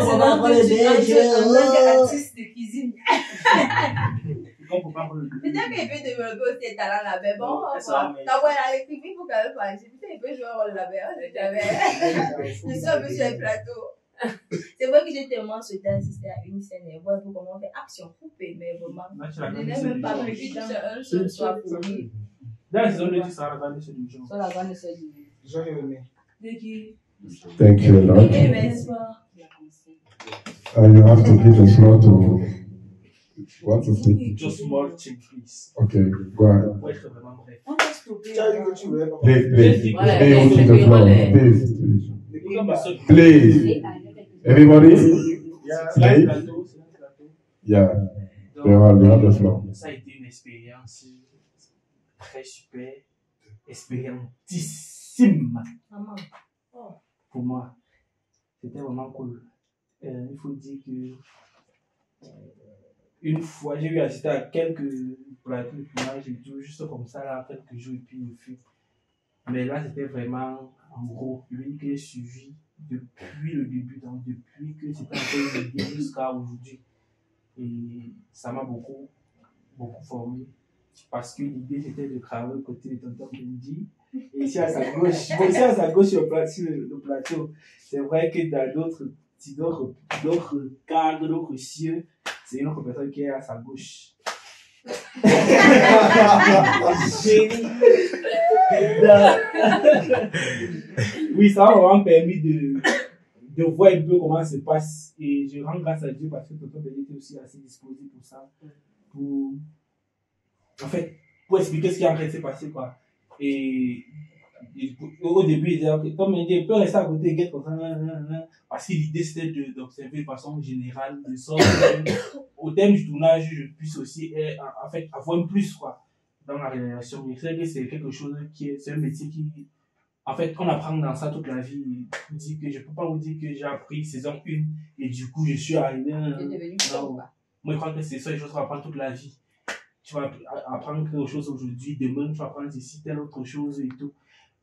Speaker 5: artiste de cuisine.
Speaker 10: Peut-être qu'il peut développer aussi des talents là-bas. Bon, on va voir. Quand on est à l'équipe, il faut quand même faire. Peut-être qu'il peut jouer un rôle là-bas. Je suis un peu sur le plateau. C'est vrai que j'ai tellement souhaité assister à une scène et voir comment on fait action coupée, mais vraiment, je n'ai même pas prévu un seul soir pour lui.
Speaker 8: Dans la saison 2, tu seras la grande sœur du jour.
Speaker 10: Sur la grande sœur du jour.
Speaker 9: Thank you a lot. You have to give the floor to. What to say?
Speaker 8: Just small chick, please.
Speaker 9: Okay, go ahead.
Speaker 8: Ouais, je serai vraiment bref.
Speaker 9: Please, give the floor. Please. Everybody? Play? Yeah. You have the floor.
Speaker 8: Ça a été une expérience très super, expérientissime pour moi. C'était vraiment cool. Il faut dire que une fois, j'ai eu assisté à quelques plateaux de tournage et tout, juste comme ça, là, quelques jours, et puis le film. Mais là, c'était vraiment en gros. Je veux dire que j'ai suivi depuis le début, donc depuis que c'était un peu l'idée jusqu'à aujourd'hui. Et ça m'a beaucoup formé. Parce que l'idée c'était de travailler aux côtés de Tonton Benji. Et ici à sa gauche, sur le plateau, c'est vrai que dans d'autres cadres, d'autres cieux, c'est une autre personne qui est à sa gauche. Oui, ça m'a vraiment permis de voir un peu comment ça se passe. Et je rends grâce à Dieu parce que Tonton Benji était aussi assez disposé pour ça. Pour expliquer ce qui est en train de se passer, quoi. Et au début, il disait, okay, comme il dit, il peut rester à côté, get comme ça, parce que l'idée c'était d'observer de façon générale, de sorte au thème du tournage, je puisse aussi, en fait, avoir un plus, quoi, dans la réalisation. Mais c'est que c'est quelque chose c'est un métier qui, en fait, on apprend dans ça toute la vie. Je dis que je peux pas vous dire que j'ai appris saison 1 et du coup, je suis arrivé. Moi, je crois que c'est ça, les choses qu'on apprend toute la vie. Tu vas apprendre quelque chose aujourd'hui, demain tu vas apprendre ici telle autre chose et tout.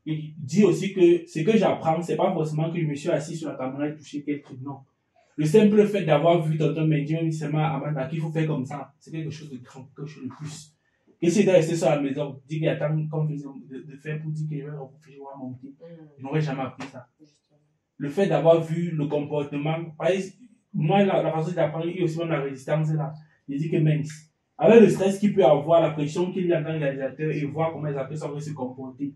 Speaker 8: Il dit aussi que ce que j'apprends, c'est pas forcément que je me suis assis sur la caméra et touché quelque truc, non. Le simple fait d'avoir vu Tonton Benji, même si c'est Amanda qu'il faut faire comme ça, c'est quelque chose de grand, quelque chose de plus. Et si tu es resté sur la maison, dis qu'il y a tant de faire pour dire que je vais monter, je n'aurais jamais appris ça. Le fait d'avoir vu le comportement, moi, la façon d'apprendre, il y a aussi même la résistance là. Je dis que mince, avec le stress qu'il peut avoir, la pression qu'il y a dans le réalisateur et voir comment les acteurs vont se comporter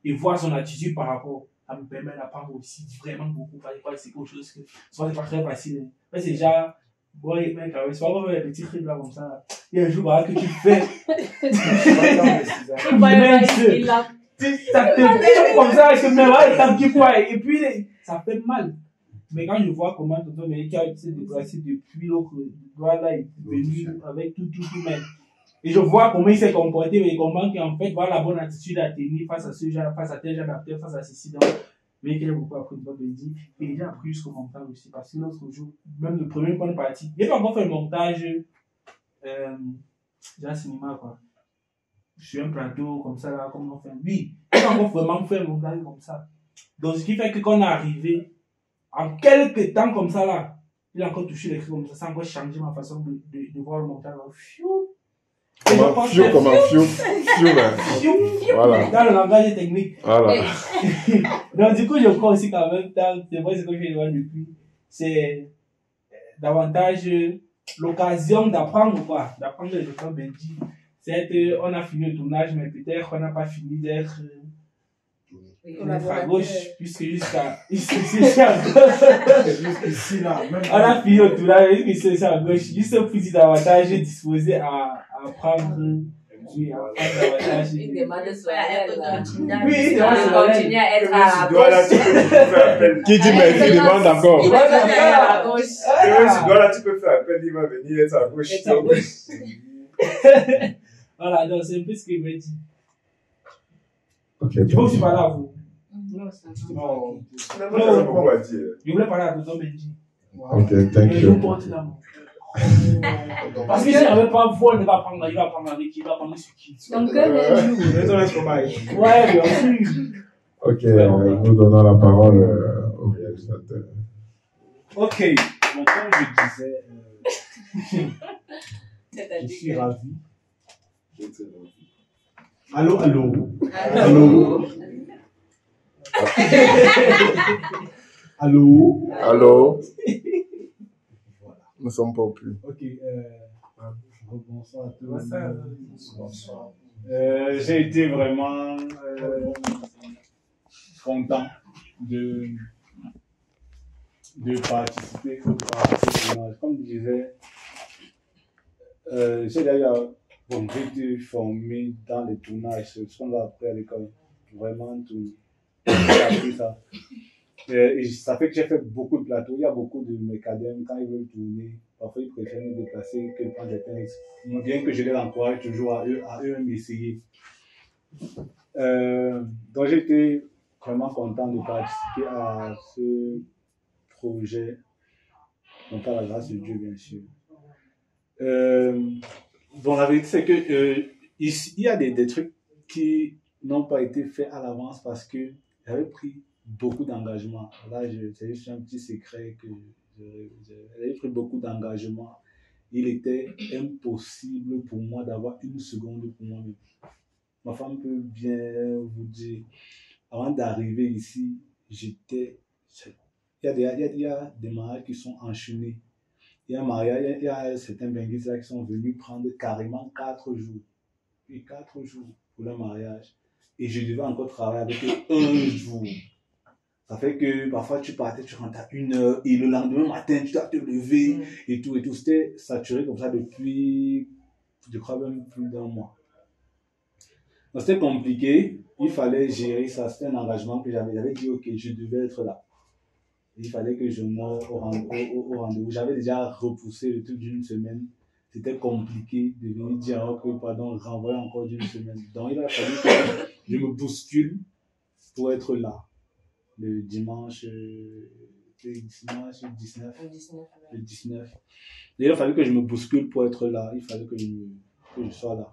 Speaker 8: et voir son attitude par rapport, ça me permet d'apprendre aussi vraiment beaucoup. Parce que c'est quelque chose que soit c'est pas très facile. Mais c'est déjà, bon, mec, c'est pas vraiment les petits trucs là comme ça. Il y a un jour que tu fais. Ça te fait comme ça, je me vois, tant qu'il faut, et puis ça fait mal. Mais quand je vois comment Tonton Mérika s'est déplacé depuis l'autre doigt là, il est venu avec tout même. Et je vois comment il s'est comporté, mais il comprend qu'en fait, voilà la bonne attitude à tenir face à ce genre, face à tel genre d'acteur, face à ceci. Donc, mais qu'il a beaucoup appris de Bob Benji. Et il a appris jusqu'au montage aussi, parce que l'autre jour, même le premier point de partie, il n'a pas encore fait le montage, déjà cinéma quoi. Sur un plateau comme ça, là, comme on fait. Oui, il n'a pas encore vraiment fait le montage comme ça. Donc, ce qui fait que quand on est arrivé, en quelques temps comme ça, là, il a encore touché l'écrit comme ça, ça a encore changé ma façon de voir le montage.
Speaker 1: Comment fiou. Voilà.
Speaker 8: Dans le langage technique.
Speaker 1: Voilà.
Speaker 8: Donc, du coup, je crois aussi qu'en même temps, c'est vrai ce que je fais depuis, c'est davantage l'occasion d'apprendre quoi, d'apprendre le docteur Benji. C'est on a fini le tournage, mais peut-être qu'on n'a pas fini d'être à gauche, puisque jusqu'à jusqu'ici là, on a fini le tournage, jusqu'ici à gauche, juste plus davantage disposé à apprendre. Oui, davantage.
Speaker 6: Une demande solennelle.
Speaker 8: Oui,
Speaker 6: il continue à être à la
Speaker 1: gauche. Qui dit mais il demande encore.
Speaker 6: Il va faire à la gauche.
Speaker 1: Tu dois là, tu peux faire appel, il va venir être à gauche.
Speaker 8: Voilà, donc c'est un peu ce qu'il me dit.
Speaker 9: Ok.
Speaker 8: Je peux aussi parler à vous.
Speaker 10: Non, ça va.
Speaker 1: Non,
Speaker 8: je voulais parler à Tonton Benji.
Speaker 9: Ok, thank
Speaker 8: Mais
Speaker 9: you.
Speaker 8: je porte là. Parce que si on n'avait pas voix, il va prendre avec qui, il va prendre sur qui.
Speaker 10: Donc,
Speaker 8: Ouais, bien sûr.
Speaker 9: Ok, nous donnons la parole au réalisateur.
Speaker 7: Ok, donc comme je disais, je suis ravi. Allô.
Speaker 1: Allô. Nous ne sommes pas au plus.
Speaker 7: Ok, bonsoir à tous. Bonsoir. J'ai été vraiment content de participer au tournage. Comme je disais, j'ai d'ailleurs été formé dans les tournages, ce qu'on a appris à l'école. Vraiment, tout. J'ai appris ça. Et ça fait que j'ai fait beaucoup de plateaux. Il y a beaucoup de mécadèmes, quand ils veulent tourner, parfois ils préfèrent me déplacer que de prendre des textes. Bien que je les encourage toujours à eux d'essayer. Donc j'ai été vraiment content de participer à ce projet, donc à la grâce de Dieu bien sûr. Bon, la vérité c'est que ici, il y a des trucs qui n'ont pas été faits à l'avance parce que j'avais pris beaucoup d'engagement. Là, c'est juste un petit secret que j'avais pris beaucoup d'engagement. Il était impossible pour moi d'avoir une seconde pour moi-même. Ma femme peut bien vous dire, avant d'arriver ici, il y a des mariages qui sont enchaînés. Il y a un mariage, il y a certains benguistes là qui sont venus prendre carrément 4 jours. Et 4 jours pour le mariage. Et je devais encore travailler avec eux 1 jour. Ça fait que parfois tu partais, tu rentrais à 1h et le lendemain matin tu dois te lever et tout. C'était saturé comme ça depuis, je crois même plus d'1 mois. Donc c'était compliqué, il fallait gérer ça, c'était un engagement que j'avais dit ok, je devais être là. Il fallait que je m'offre au rendez-vous. J'avais déjà repoussé le truc d'1 semaine. C'était compliqué de venir dire ok, pardon, renvoyer encore d'1 semaine. Donc il a fallu que je me bouscule pour être là. Le dimanche 19. Et il a fallu que je me bouscule pour être là. Il fallait que je sois là.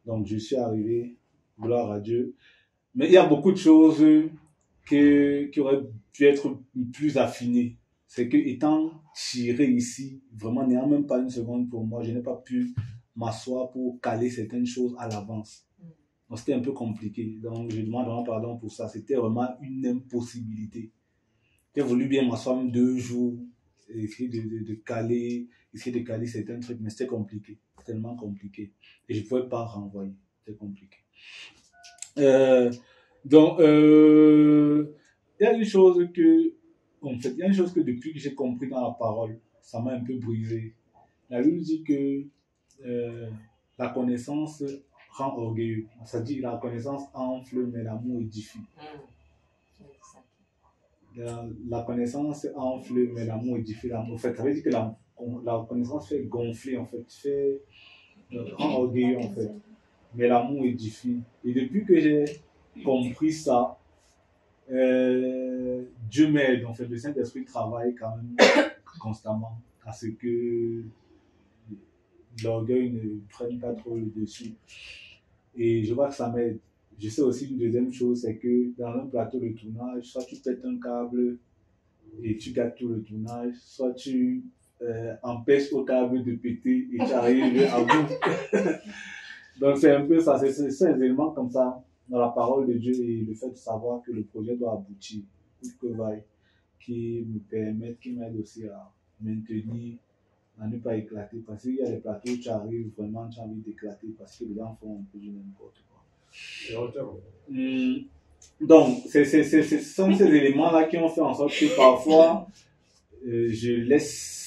Speaker 7: Donc je suis arrivé, gloire à Dieu. Mais il y a beaucoup de choses qui auraient pu être plus affinées. C'est que étant tiré ici, vraiment n'ayant même pas 1 seconde pour moi, je n'ai pas pu m'asseoir pour caler certaines choses à l'avance. Donc c'était un peu compliqué. Donc je demande vraiment pardon pour ça. C'était vraiment une impossibilité. J'ai voulu bien m'asseoir 2 jours.
Speaker 8: essayer de caler certains trucs, mais c'était compliqué, tellement compliqué. Et je ne pouvais pas renvoyer, c'était compliqué. Donc, il y a une chose que, en fait, il y a une chose que depuis que j'ai compris dans la parole, ça m'a un peu brisé. La Bible dit que la connaissance rend orgueilleux. Ça dit la connaissance enfle, mais l'amour édifie. La connaissance enfle, mais l'amour édifie. En fait, ça veut dire que la connaissance fait gonfler, en fait, fait rend orgueilleux, en fait. Mais l'amour édifie. Et depuis que j'ai compris ça, Dieu m'aide, en fait, le Saint-Esprit travaille quand même constamment à ce que l'orgueil ne prenne pas trop le dessus. Et je vois que ça m'aide. Je sais aussi une deuxième chose, c'est que dans un plateau de tournage, soit tu pètes un câble et tu gâtes tout le tournage, soit tu empêches au câble de péter et tu arrives à bout. Donc c'est un peu ça, c'est ces éléments comme ça dans la parole de Dieu et le fait de savoir que le projet doit aboutir, que vaille, qui me permettent, qui m'aident aussi à maintenir, à ne pas éclater. Parce qu'il y a des plateaux où tu arrives, vraiment tu as envie d'éclater parce que les gens font un peu du n'importe quoi. Donc, ce sont ces éléments-là qui ont fait en sorte que parfois, je laisse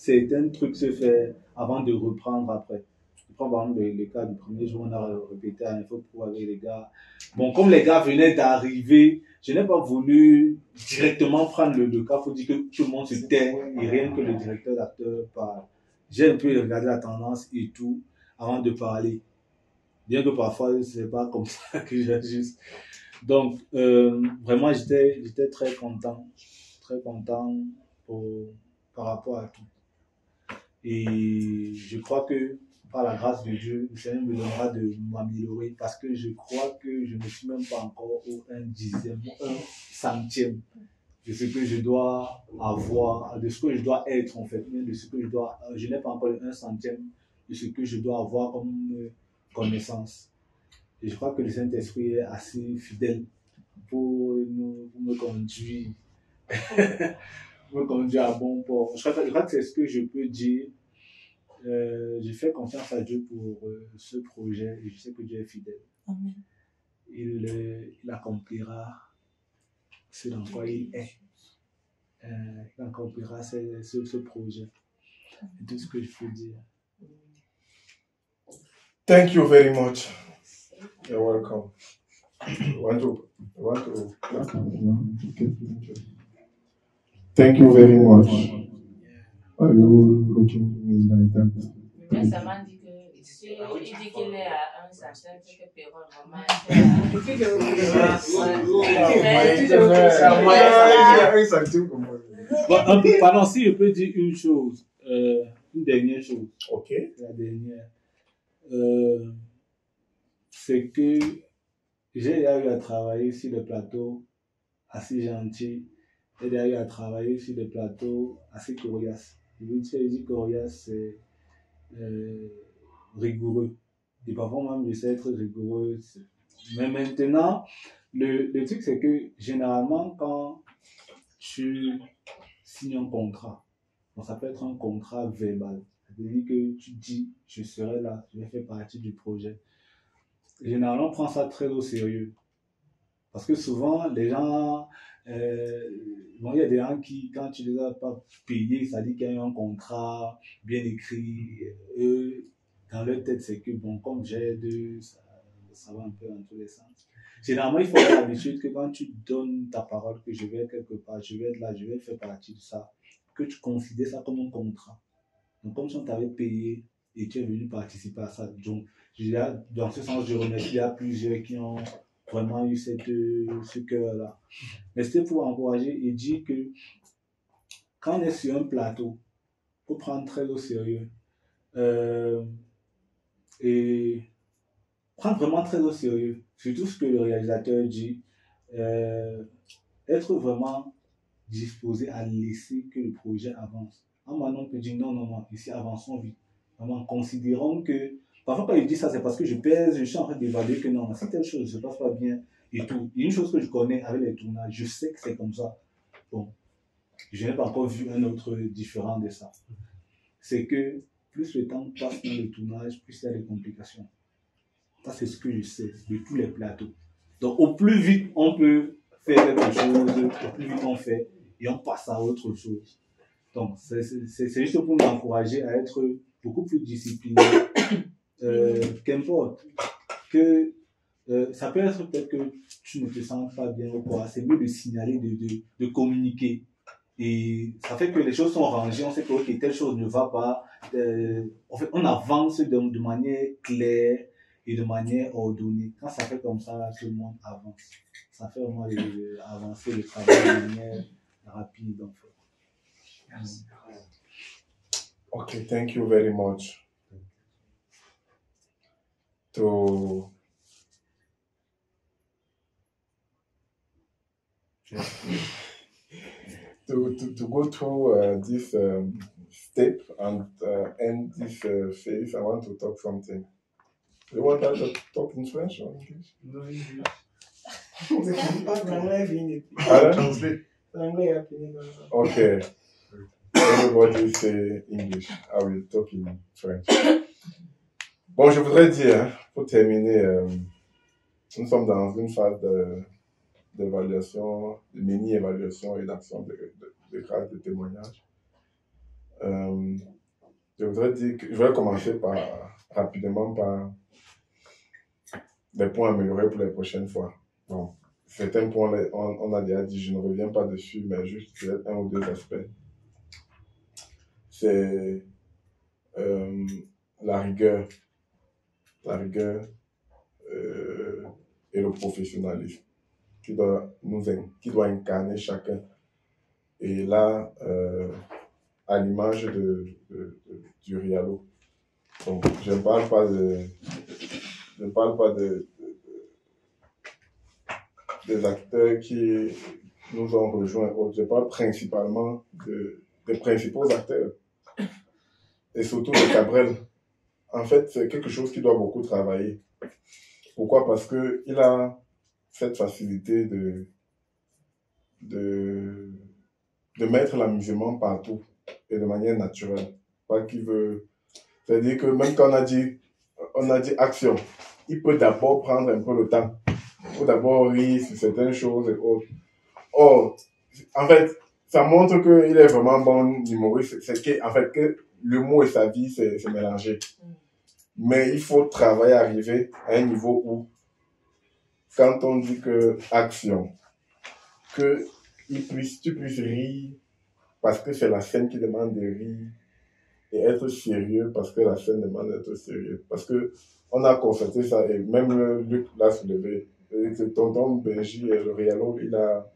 Speaker 8: certains trucs se faire avant de reprendre après. Je prends par exemple le cas du premier jour, on a répété à l'info pour avec les gars. Bon, comme les gars venaient d'arriver, je n'ai pas voulu directement prendre le cas pour dire que tout le monde se tait et rien que le directeur d'acteur parle. J'ai un peu regardé la tendance et tout avant de parler. Bien que parfois, ce n'est pas comme ça que j'ajuste. Donc, vraiment, j'étais très content par rapport à tout. Et je crois que par la grâce de Dieu, le Seigneur me donnera de m'améliorer parce que je crois que je ne suis même pas encore au 1/10, 1/100 de ce que je dois avoir, de ce que je dois être en fait, de ce que je n'ai pas encore le 1/100 de ce que je dois avoir comme connaissance. Et je crois que le Saint-Esprit est assez fidèle pour me conduire, me conduire à bon port. Je crois que c'est ce que je peux dire. Je fais confiance à Dieu pour ce projet et je sais que Dieu est fidèle.
Speaker 5: Amen.
Speaker 8: Il accomplira ce dans quoi il est. Il accomplira ce projet. C'est tout ce que je peux dire.
Speaker 1: Thank you very much. You're welcome.
Speaker 9: Thank you very much. Why are you looking at me like that?
Speaker 6: Mais ça m'a dit que si il dit qu'il est à un certain truc que Perron vraiment.
Speaker 8: Pardon, si je peux dire une chose, une dernière chose.
Speaker 1: Ok.
Speaker 8: La dernière. C'est que j'ai eu à travailler sur des plateaux assez gentils et j'ai eu à travailler sur des plateaux assez coriaces. Je veux dire coriace, c'est rigoureux. Et parfois même, je sais être rigoureux. Mais maintenant, le truc, c'est que généralement, quand tu signes un contrat, bon, ça peut être un contrat verbal. Ça veut dire que tu dis, je serai là, je vais faire partie du projet. Généralement, on prend ça très au sérieux. Parce que souvent, les gens, bon, il y a des gens qui, quand tu les as pas payés, ça dit qu'il y a eu un contrat bien écrit. Eux, dans leur tête, c'est que, bon, comme j'aide, ça va un peu dans tous les sens. Généralement, il faut avoir l'habitude que quand tu donnes ta parole, que je vais être quelque part, je vais être là, je vais faire partie de ça, que tu considères ça comme un contrat. Donc, comme si on t'avait payé et tu es venu participer à ça. Donc, dans ce sens, je remercie, il y a plusieurs qui ont vraiment eu ce cœur-là. Mais c'était pour encourager et dire que quand on est sur un plateau, il faut prendre très au sérieux. Et prendre vraiment très au sérieux, surtout ce que le réalisateur dit, être vraiment disposé à laisser que le projet avance. Un moment, on peut dire non, ici avançons vite. Vraiment, considérons que, parfois quand il dit ça, c'est parce que je suis en train d'évaluer que non, si telle chose ne se passe pas bien et tout. Il y a une chose que je connais avec les tournages, je sais que c'est comme ça. Bon, je n'ai pas encore vu un autre différent de ça. C'est que plus le temps passe dans le tournage, plus il y a des complications. Ça, c'est ce que je sais de tous les plateaux. Donc, au plus vite on peut faire quelque chose, au plus vite on fait, et on passe à autre chose. Donc, c'est juste pour nous encourager à être beaucoup plus disciplinés. Qu'importe. Que ça peut être peut-être que tu ne te sens pas bien ou quoi. C'est mieux de signaler, de communiquer. Et ça fait que les choses sont rangées. On sait que okay, telle chose ne va pas. En fait, on avance de manière claire et de manière ordonnée. Quand ça fait comme ça, tout le monde avance. Ça fait vraiment avancer le travail de manière rapide. En fait.
Speaker 1: Merci. Okay, thank you very much. To go through this step and end this phase, I want to talk something. You want us to talk in French or English?
Speaker 7: No, English.
Speaker 1: Okay. Everybody say English. I will talk in French. Bon, je voudrais dire, pour terminer, nous sommes dans une phase d'évaluation, de mini-évaluation et d'action de grâce de témoignage. Je voudrais dire que je vais commencer rapidement par des points améliorés pour les prochaines fois. Bon, certains points, on a déjà dit, je ne reviens pas dessus, mais juste peut-être un ou deux aspects. C'est la rigueur et le professionnalisme qui doit incarner chacun. Et là, à l'image du Rialo. Donc, je ne parle pas des acteurs qui nous ont rejoints. Je parle principalement des principaux acteurs. Et surtout de Cabrel. En fait, c'est quelque chose qui doit beaucoup travailler. Pourquoi? Parce qu'il a cette facilité de mettre l'amusement partout et de manière naturelle. Pas qu'il veut. C'est-à-dire que même quand on a dit action, il peut d'abord prendre un peu le temps. Il faut d'abord rire sur certaines choses et autres. Or, en fait, ça montre qu'il est vraiment bon humoriste. C'est que l'humour et sa vie, c'est mélangé. Mais il faut travailler, arriver à un niveau où, quand on dit que action, que tu puisses rire parce que c'est la scène qui demande de rire et être sérieux parce que la scène demande d'être sérieux. Parce que on a constaté ça et même Luc l'a soulevé. Tonton Benji, le Rialo, il a,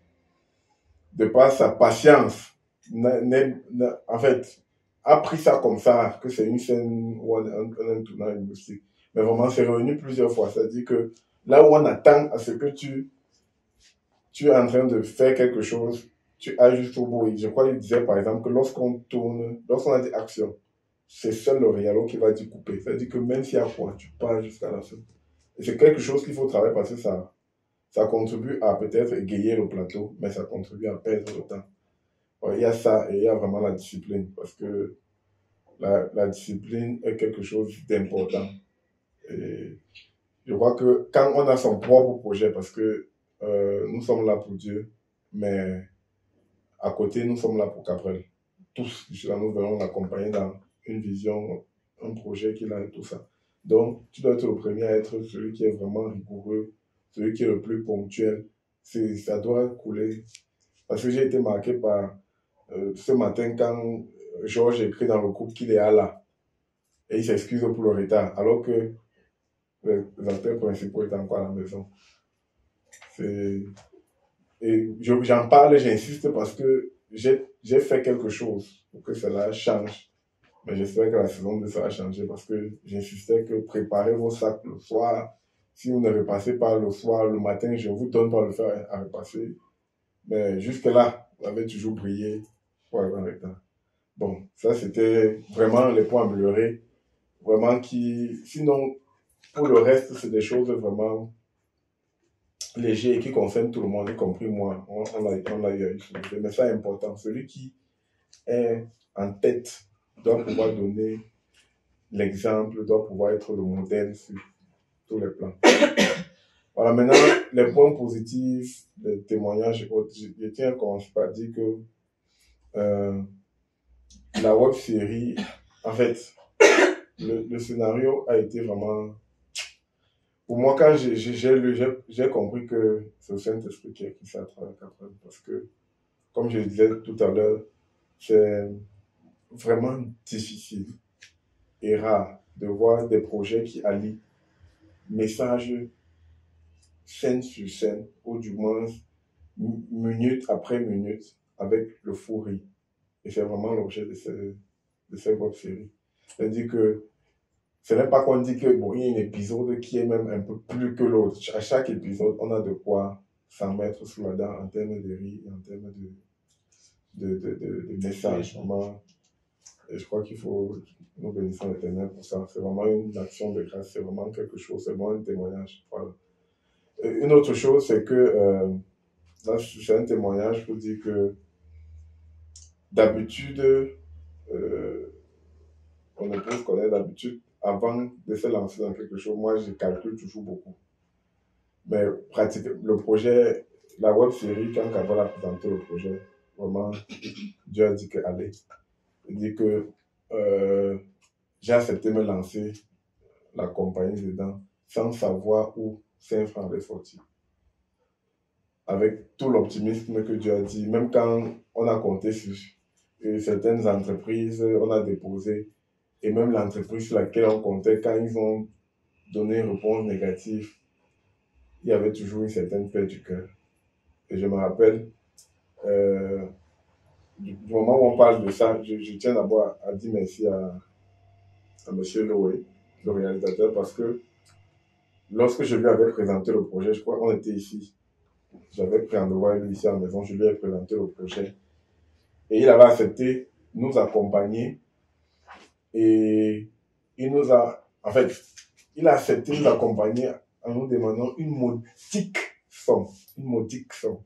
Speaker 1: de par sa patience, en fait, a pris ça comme ça, que c'est une scène où on a un tournage linguistique. Mais vraiment, c'est revenu plusieurs fois. C'est-à-dire que là où on attend à ce que tu es en train de faire quelque chose, tu as juste au bout. Et je crois qu'il disait par exemple que lorsqu'on a dit action, c'est seul le Rialo qui va dire couper. C'est-à-dire que même s'il y a quoi, tu pars jusqu'à la fin. Et c'est quelque chose qu'il faut travailler parce que ça contribue à peut-être égayer le plateau, mais ça contribue à perdre le temps. Il y a ça et il y a vraiment la discipline parce que la discipline est quelque chose d'important. Et je crois que quand on a son propre projet, parce que nous sommes là pour Dieu, mais à côté, nous sommes là pour Cabrel. Tous, nous venons l'accompagner dans une vision, un projet qu'il a et tout ça. Donc, tu dois être le premier à être celui qui est vraiment rigoureux, celui qui est le plus ponctuel. Ça doit couler. Parce que j'ai été marqué par ce matin quand Georges écrit dans le groupe qu'il est là. Et il s'excuse pour le retard, alors que les acteurs principaux étaient encore à la maison. Et j'en parle, j'insiste parce que j'ai fait quelque chose pour que cela change. Mais j'espère que la saison 2 sera changée parce que j'insistais que préparez vos sacs le soir. Si vous ne repassez pas le soir, le matin, je ne vous donne pas le faire à repasser. Mais jusque-là, vous avez toujours brillé pour avoir un retard. Bon, ça c'était vraiment les points améliorés. Vraiment sinon, pour le reste, c'est des choses vraiment
Speaker 9: léger et qui concerne tout le monde, y compris moi. On l'a eu à utiliser. Mais ça est important. Celui qui est en tête doit pouvoir donner l'exemple, doit pouvoir être le modèle sur tous les plans. Voilà, maintenant, les points positifs, les témoignages et autres. Je tiens à commencer par dire que la web série, en fait, le scénario a été vraiment... Pour moi, quand j'ai lu, j'ai compris que c'est le Saint-Esprit qui a écrit ça à travers 4 ans. Parce que, comme je le disais tout à l'heure, c'est vraiment difficile et rare de voir des projets qui allient message scène sur scène, ou du moins minute après minute, avec le fou rire. Et c'est vraiment l'objet de cette web série. C'est-à-dire que ce n'est pas qu'on dit que bon, il y a un épisode qui est même un peu plus que l'autre. À chaque épisode, on a de quoi s'en mettre sous la dent en termes de rire, en termes de message. Vraiment, et je crois qu'il faut nous bénir l'Éternel pour ça. C'est vraiment une action de grâce, c'est vraiment quelque chose, c'est vraiment un témoignage. Voilà. Une autre chose, c'est que là, c'est un témoignage pour dire que d'habitude, on ne peut se connaître d'habitude, avant de se lancer dans quelque chose, moi je calcule toujours beaucoup. Mais pratiquement, le projet, la web série, quand Carval a présenté le projet, vraiment, Dieu a dit que allez. Il dit que j'ai accepté de me lancer la compagnie dedans sans savoir où 5 francs allaient sortir. Avec tout l'optimisme que Dieu a dit, même quand on a compté sur certaines entreprises, on a déposé, et même l'entreprise sur laquelle on comptait, quand ils ont donné une réponse négative, il y avait toujours une certaine paix du cœur. Et je me rappelle, du moment où on parle de ça, je tiens d'abord à dire merci à M. Loé, le réalisateur, parce que lorsque je lui avais présenté le projet, je crois qu'on était ici, j'avais pris un devoir lui ici à la maison, je lui ai présenté le projet. Et il avait accepté nous accompagner. Et il nous a, en fait, il a accepté nous accompagner en nous demandant une modique somme. Une modique somme.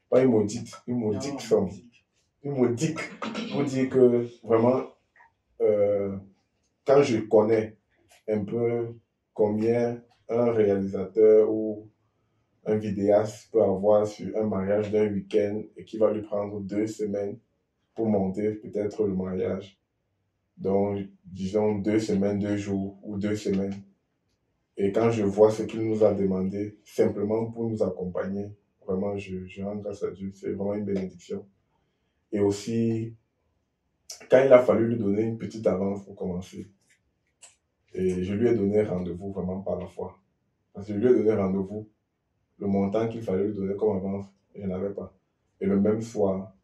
Speaker 9: Pas une maudite, une modique somme. Une modique. Pour dire que vraiment, quand je connais un peu combien un réalisateur ou un vidéaste peut avoir sur un mariage d'un week-end et qui va lui prendre 2 semaines pour monter peut-être le mariage. Donc, disons 2 semaines, 2 jours ou 2 semaines. Et quand je vois ce qu'il nous a demandé, simplement pour nous accompagner, vraiment, je rends grâce à Dieu. C'est vraiment une bénédiction. Et aussi, quand il a fallu lui donner une petite avance pour commencer, et je lui ai donné rendez-vous vraiment par la foi. Parce que je lui ai donné rendez-vous, le montant qu'il fallait lui donner comme avance, je n'avais pas. Et le même soir,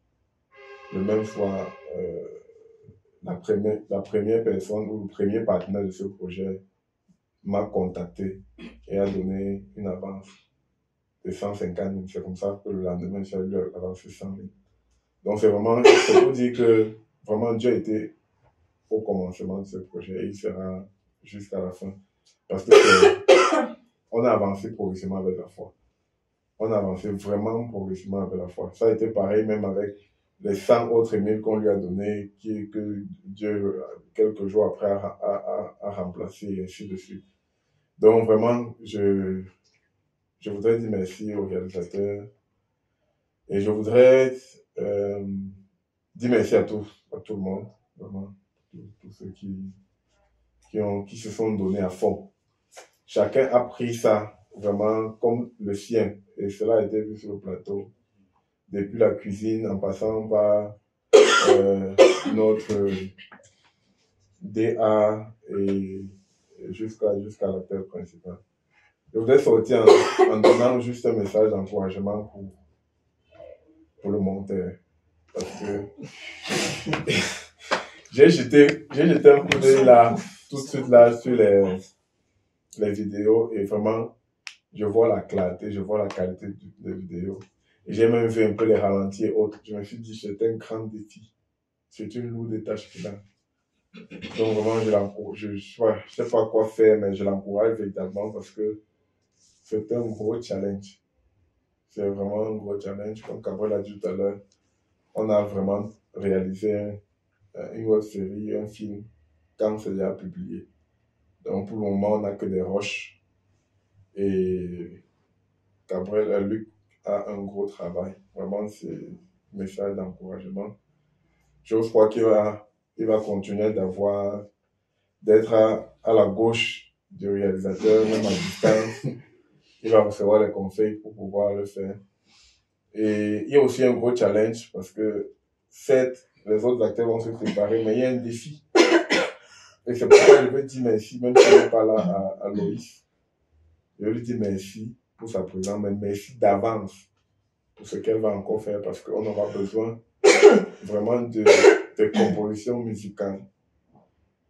Speaker 9: la première personne ou le premier partenaire de ce projet m'a contacté et a donné une avance de 150 000. C'est comme ça que le lendemain, j'ai eu avancé 100 000. Donc c'est pour dire que vraiment Dieu a été au commencement de ce projet et il sera jusqu'à la fin. Parce que on a avancé progressivement avec la foi. On a avancé vraiment progressivement avec la foi. Ça a été pareil même avec les 100 autres emails qu'on lui a donnés, que Dieu, quelques jours après, a remplacé, et ainsi de suite. Donc, vraiment, je voudrais dire merci au réalisateur. Et je voudrais dire merci à tout le monde, vraiment, tous ceux qui se sont donnés à fond. Chacun a pris ça vraiment comme le sien. Et cela a été vu sur le plateau. Depuis la cuisine, en passant par notre DA et jusqu'à la tête principale. Je voudrais sortir en donnant juste un message d'encouragement pour le monteur. Parce que j'ai jeté un coup d'œil là, tout de suite là, sur les vidéos et vraiment, je vois la clarté, je vois la qualité des vidéos. Et j'ai même vu un peu les ralentis et autres. Je me suis dit, c'est un grand défi. C'est une lourde tâche qu'il a. Donc vraiment, je ne sais pas quoi faire, mais je l'encourage véritablement parce que c'est un gros challenge.
Speaker 1: c'est vraiment un gros challenge. Comme Gabriel a dit tout à l'heure, on a vraiment réalisé une web série, un film, quand c'est déjà publié. Donc pour le moment, on n'a que des rushs. Et Gabriel, Luc a un gros travail. Vraiment, c'est un message d'encouragement. Je crois qu'il va continuer d'être à la gauche du réalisateur, même à distance. Il va recevoir les conseils pour pouvoir le faire. Et il y a aussi un gros challenge parce que certes, les autres acteurs vont se séparer, mais il y a un défi. Et c'est pourquoi je veux dire merci, même si je n'est pas là à Loïs. Je lui dis merci pour sa présence, mais merci d'avance pour ce qu'elle va encore faire parce qu'on aura besoin vraiment de compositions musicales.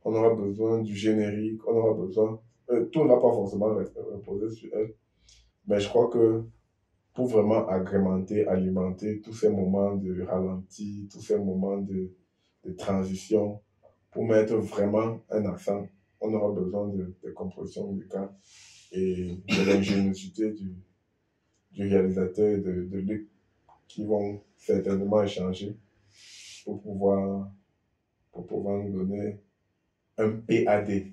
Speaker 1: On aura besoin du générique, on aura besoin... tout ne va pas forcément reposer sur elle, mais je crois que pour vraiment agrémenter, alimenter tous ces moments de ralenti, tous ces moments de transition, pour mettre vraiment un accent, on aura besoin de compositions musicales et de l'ingéniosité du réalisateur et de Luc qui vont certainement échanger pour pouvoir nous donner un PAD.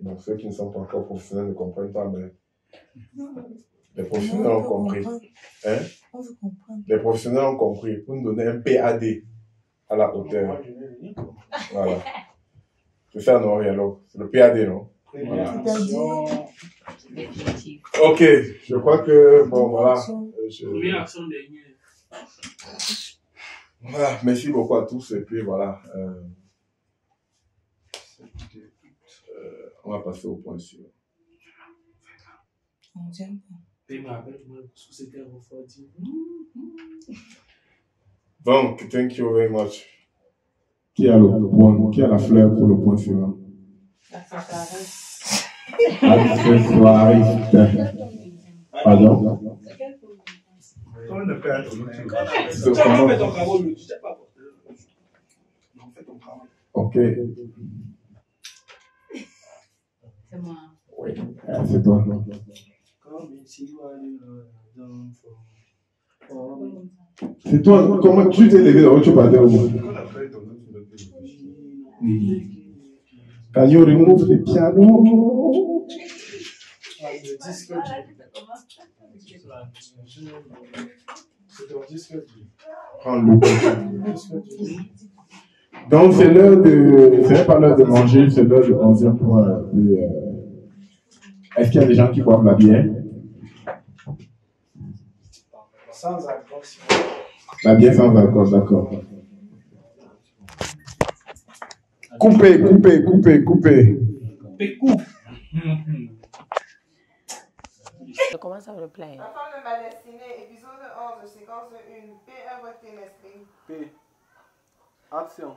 Speaker 1: Bon, ceux qui ne sont pas encore professionnels ne comprennent pas, mais les professionnels ont compris. Hein?
Speaker 5: On veut comprendre.
Speaker 1: Les professionnels ont compris pour nous donner un PAD à la hauteur. Voilà. C'est ça, non, Rialo? C'est le PAD, non? Voilà. Ok, je crois que, bon, voilà. Voilà, merci beaucoup à tous, et puis voilà. On va passer au point suivant.
Speaker 5: On t'aime pas.
Speaker 1: Donc, thank you very much.
Speaker 9: Qui a la fleur pour le point suivant? Accessoiriste. Pardon?
Speaker 7: Comment on fait ton travail?
Speaker 9: Ok.
Speaker 10: C'est moi.
Speaker 9: Oui, c'est toi. C'est toi, comment tu t'es levé dans tu partais au monde? Can you remove the piano? Prends-le. Donc c'est l'heure ce n'est pas l'heure de manger, c'est l'heure de 11e point. Est-ce qu'il y a des gens qui boivent la bière?
Speaker 7: Sans alcool.
Speaker 9: La bière sans alcool, d'accord. Coupez.
Speaker 6: Je commence à me plaindre.
Speaker 3: La femme de ma destinée, épisode 11, séquence 1. P1, votre télé.
Speaker 7: P. Action.